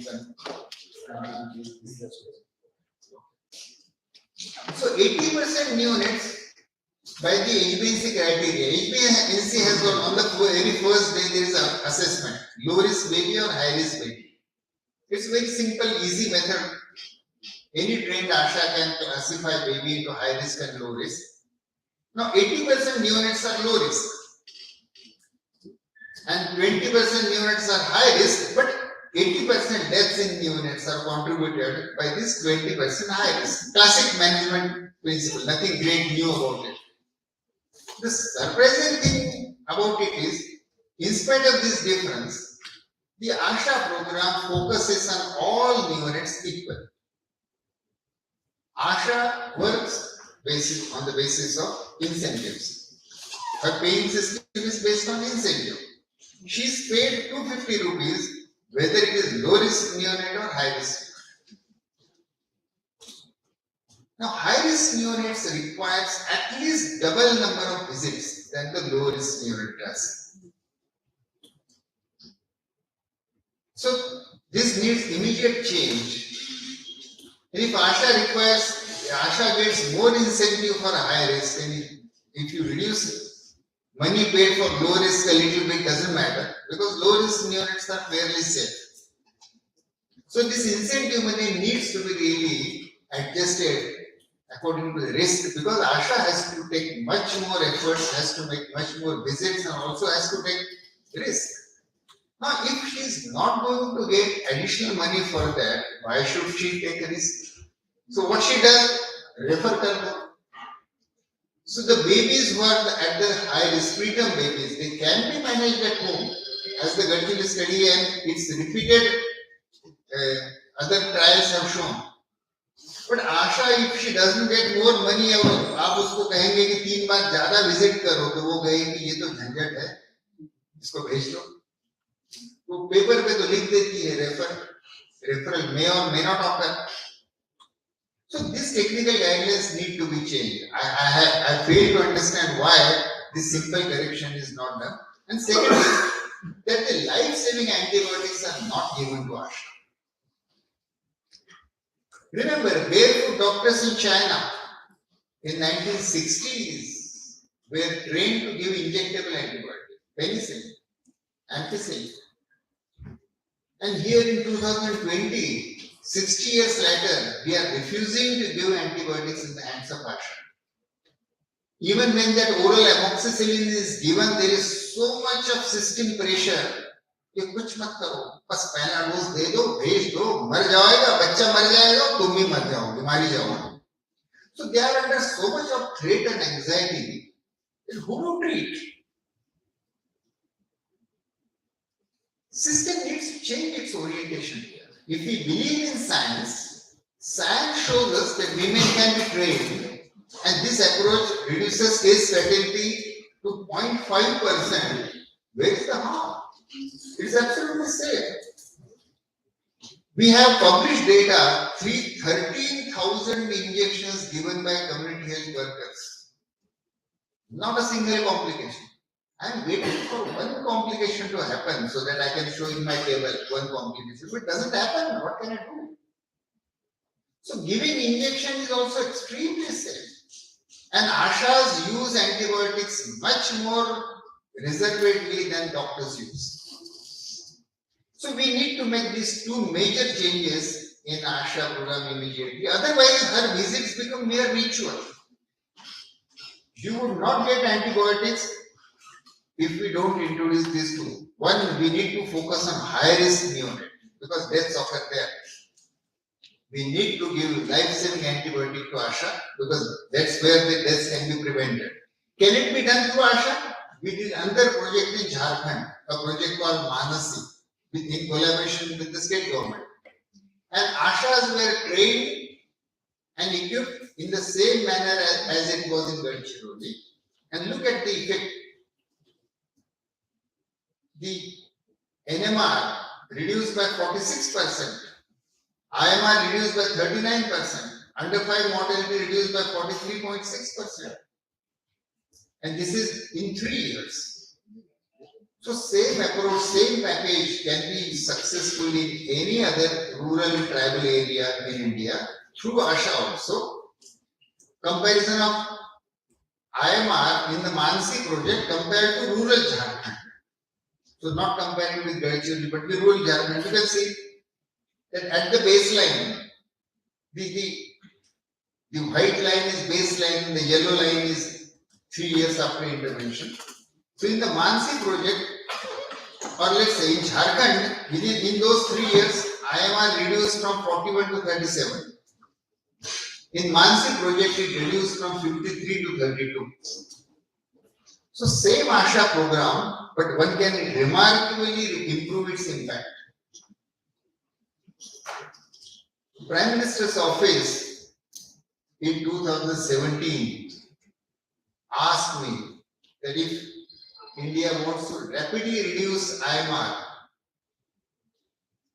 So 80% neonates by the HbA1c criteria. HbA1c has got on the very first day there is an assessment, low risk baby or high risk baby. It's a very simple, easy method. Any trained ASHA can classify baby into high risk and low risk. Now 80% neonates are low risk and 20% neonates are high risk, but 80% deaths in neonates are contributed by this 20% high risk. Classic management principle, nothing great new about it. The surprising thing about it is, in spite of this difference, the ASHA program focuses on all neonates equal. ASHA works on the basis of incentives. Her paying system is based on incentive. She is paid 250 rupees whether it is low risk neonate or high risk. Now, high risk neonates requires at least double number of visits than the low risk neonate does. So, this needs immediate change. And if ASHA gets more incentive for high risk, and if you reduce money paid for low risk a little bit, doesn't matter, because low risk neonates are fairly safe. So this incentive money needs to be really adjusted according to the risk, because ASHA has to take much more efforts, has to make much more visits, and also has to take risk. Now, if she is not going to get additional money for that, why should she take a risk? So what she does, refer kar. So the babies who are at the high risk, preterm babies, they can be managed at home, as the Garchil study and its repeated other trials have shown. But ASHA, if she doesn't get more money, आप उसको कहेंगे कि 3 बार ज़्यादा visit करो, तो वो कहेगी ये तो झंझट है, इसको भेज दो. वो पेपर पे तो लिख देती है referral may or may not occur. So these technical guidelines need to be changed. I fail to understand why this simple correction is not done. And secondly, that the life-saving antibiotics are not given to ASHA. Remember, barefoot doctors in China in 1960s were trained to give injectable antibiotics, penicillin, ampicillin. And here in 2020, 60 years later, we are refusing to give antibiotics in the hands of ASHA. Even when that oral amoxicillin is given, there is so much of system pressure. ये कुछ मत करो, बस पहला dose दे दो, भेज दो, मर जाएगा, बच्चा मर जाएगा, तुम भी मर जाओगे, मारी जाओगे. So they are under so much of threat and anxiety. Who to treat? System needs to change its orientation here. If we believe in science, Science shows us that women can be trained, and this approach reduces case fatality to 0.5%. Where is the harm? It is absolutely safe. We have published data, 13,000 injections given by community health workers. Not a single complication. I am waiting for one complication to happen so that I can show in my table one complication. If it doesn't happen, what can I do? So giving injection is also extremely safe. And Ashas use antibiotics much more reservedly than doctors use. So we need to make these two major changes in Asha program immediately. Otherwise, her visits become mere ritual. You would not get antibiotics if we don't introduce these two. One, we need to focus on high risk neonate because deaths occur there. We need to give life-saving antibiotic to Asha because that's where the deaths can be prevented. Can it be done through Asha? We did another project in Jharkhand, a project called Manasi, in collaboration with the state government. And Ashas were trained and equipped in the same manner as it was in Gadchiroli. And look at the effect. The NMR reduced by 46%, IMR reduced by 39%, under 5 mortality reduced by 43.6%. And this is in 3 years. So same approach, same package can be successful in any other rural tribal area in India through Asha also. Comparison of IMR in the Mansi project compared to rural Jharkhand. So not comparing with Gadchiroli, but with rural Jharkhand. You can see that at the baseline, the white line is baseline, the yellow line is 3 years after intervention. So in the Mansi project, or let's say in Jharkhand, in those 3 years, IMR reduced from 41 to 37. In Mansi project, it reduced from 53 to 32. So same Asha program, but one can remarkably improve its impact. Prime Minister's office in 2017 asked me that if India wants to rapidly reduce IMR,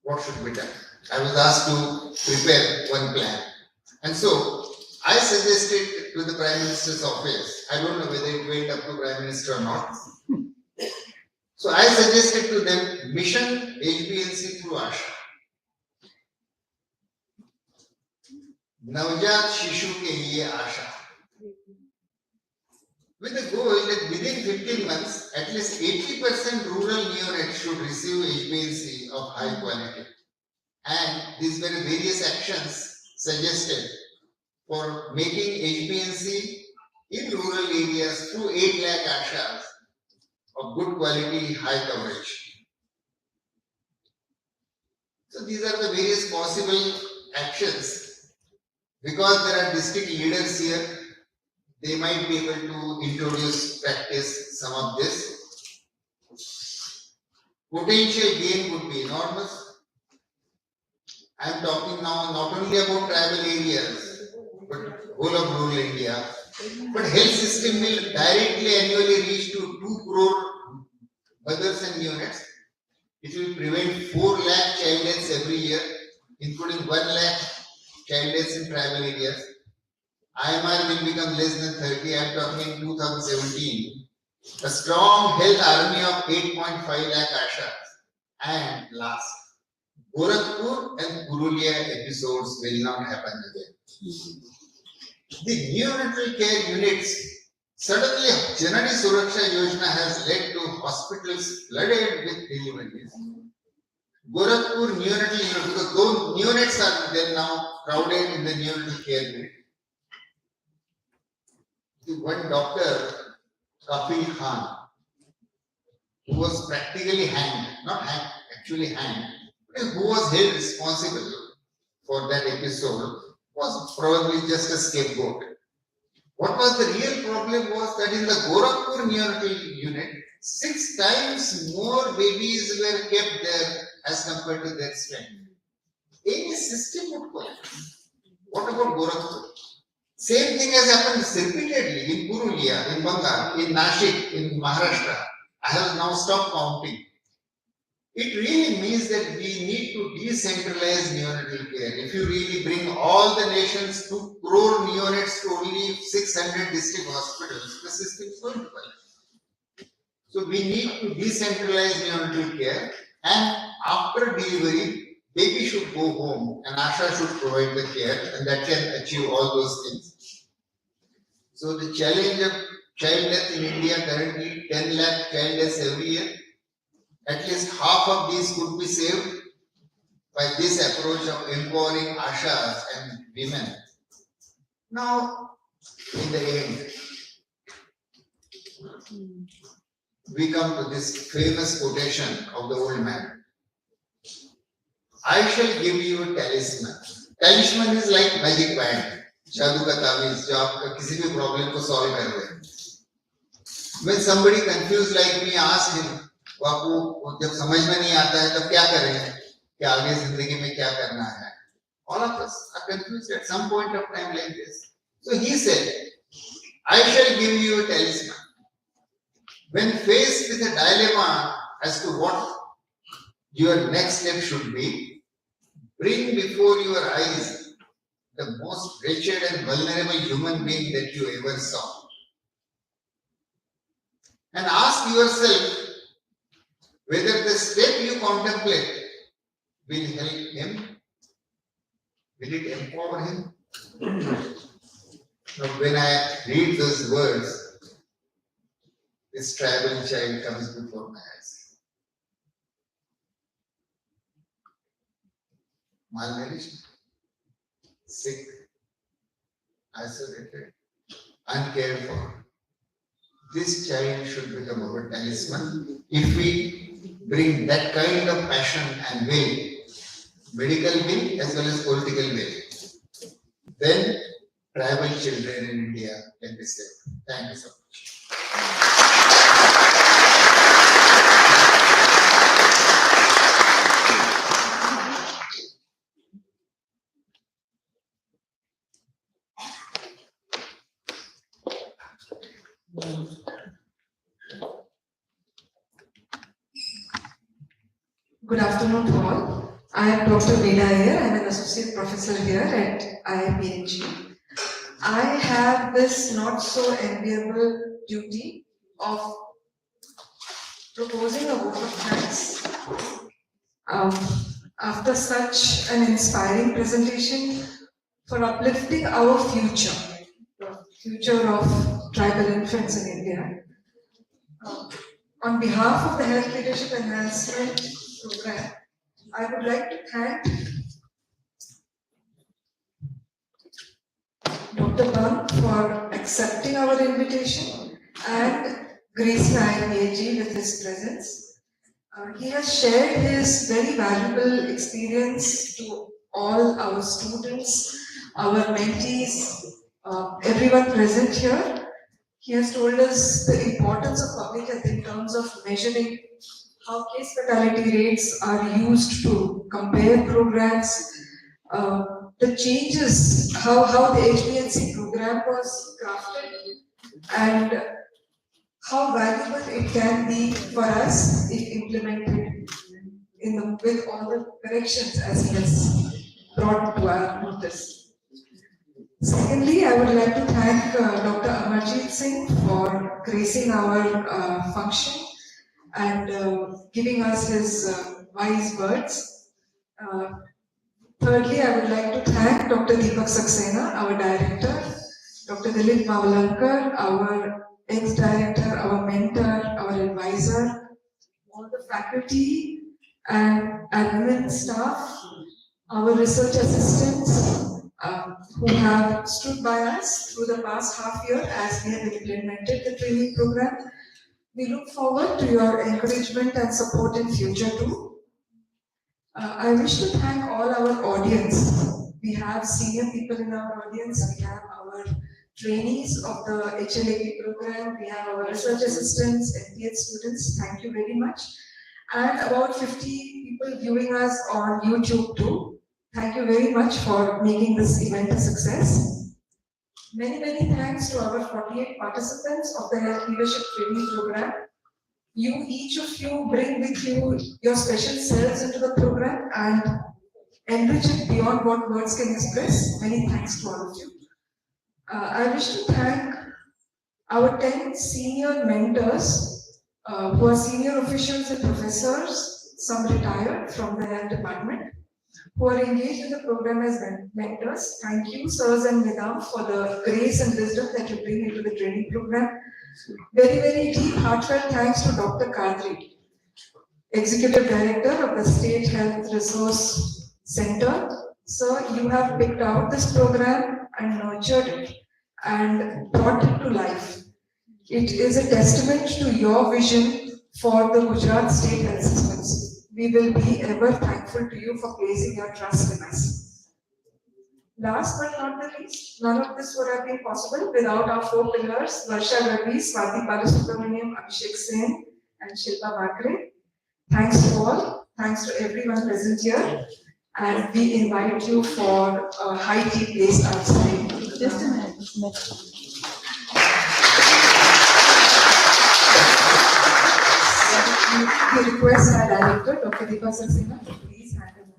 what should be done? I was asked to prepare one plan. And so I suggested to the Prime Minister's office, I don't know whether it went up to Prime Minister or not. So I suggested to them mission HbA1c through Asha. Navjat Shishu ke liye Asha. With the goal that within 15 months, at least 80% rural neonates should receive HbA1c of high quality. And these were various actions suggested for making HbA1c in rural areas through 8 lakh Ashas of good quality, high coverage. So these are the various possible actions. Because there are district leaders here, they might be able to introduce, practice some of this. Potential gain would be enormous. I am talking now not only about tribal areas, but whole of rural India. But health system will directly annually reach to 2 crore mothers and neonates. It will prevent 4 lakh child deaths every year, including 1 lakh child deaths in tribal areas. IMR will become less than 30. I am talking in 2017. A strong health army of 8.5 lakh Ashas. And last, Gorakhpur and Purulia episodes will not happen again. The neonatal care units, suddenly Janani Suraksha Yojana has led to hospitals flooded with deliveries. Gorakhpur neonatal unit, because those neonates are then now crowded in the neonatal care unit. The one doctor, Kafil Khan, who was practically hanged, not hanged, actually hanged, who was held responsible for that episode, was probably just a scapegoat. What was the real problem was that in the Gorakhpur neonatal unit, 6 times more babies were kept there as compared to their strength. Any system would collapse. What about Gorakhpur? Same thing has happened repeatedly in Purulia, in Bengal, in Nashik, in Maharashtra. I have now stopped counting. It really means that we need to decentralize neonatal care. If you really bring all the nation's 2 crore neonates to only 600 district hospitals, the system is going to fail. So we need to decentralize neonatal care, and after delivery, baby should go home and Asha should provide the care, and that can achieve all those things. So the challenge of child death in India currently 10 lakh child deaths every year. At least half of these could be saved by this approach of empowering Ashas and women. Now, in the end, we come to this famous quotation of the old man. I shall give you a talisman. Talisman is like magic band. जादू का ताबीज जो आपका किसी भी problem को solve कर दे. When somebody confused like me asked him, बापू जब समझ में नहीं आता है तब क्या करें? कि आगे जिंदगी में क्या करना है? All of us are confused at some point of time like this. So he said, I shall give you a talisman. When faced with a dilemma as to what your next step should be, bring before your eyes the most wretched and vulnerable human being that you ever saw. And ask yourself whether the step you contemplate will help him, will it empower him? Now, when I read those words, this tribal child comes before my eyes. Malnourished, sick, isolated, uncared for. This child should become our talisman if we bring that kind of passion and will, medical will as well as political will. Then tribal children in India can be saved. Thank you so much. Good afternoon to all. I am Dr. Veena Iyer. I am an associate professor here at IIPNG. I have this not so enviable duty of proposing a vote of thanks. After such an inspiring presentation for uplifting our future, the future of tribal infants in India. On behalf of the Health Leadership Enhancement Program, I would like to thank Dr. Bang for accepting our invitation and gracing IIPNG with his presence. He has shared his very valuable experience to all our students, our mentees, everyone present here. He has told us the importance of public health in terms of measuring how case fatality rates are used to compare programs, the changes, how the HBNC program was crafted, and how valuable it can be for us if implemented with all the corrections as he has brought to our notice. Secondly, I would like to thank Dr. Amarjit Singh for gracing our function and giving us his wise words. Thirdly, I would like to thank Dr. Deepak Saxena, our director, Dr. Dilip Mavalankar, our ex-director, our mentor, our advisor, all the faculty and admin staff, our research assistants who have stood by us through the past half year as we have implemented the training program. We look forward to your encouragement and support in future too. I wish to thank all our audience. We have senior people in our audience, we have our trainees of the HLAP program, we have our research assistants, MPH students, thank you very much. And about 50 people viewing us on YouTube too. Thank you very much for making this event a success. Many thanks to our 48 participants of the Health Leadership Training Program. Each of you bring with you your special selves into the program and enrich it beyond what words can express. Many thanks to all of you. I wish to thank our 10 senior mentors who are senior officials and professors, some retired from the health department, who are engaged in the program as mentors. Thank you, sirs and madam, for the grace and wisdom that you bring into the training program. Very deep, heartfelt thanks to Dr. Kadri, Executive Director of the State Health Resource Center. Sir, you have picked out this program and nurtured it and brought it to life. It is a testament to your vision for the Gujarat State Health Systems. We will be ever thankful to you for placing your trust in us. Last but not the least, none of this would have been possible without our 4 pillars, Varsha Garvi, Swati Balasubramaniam, Abhishek Sen, and Shilpa Bakre. Thanks to all, thanks to everyone present here, and we invite you for a high tea place outside. Just a minute. We request our director, Dr. Deepa Saxena, to please hand the momentum.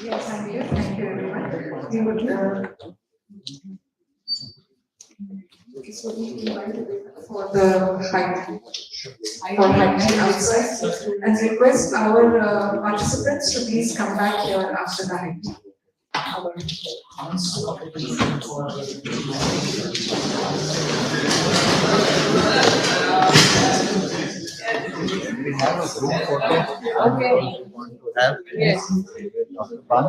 Yes, thank you everyone. We would so we invite for the high tea outside and request our participants to please come back here after the high tea. We have a group photo. Okay. Want to have? Yes. Dr. Pan.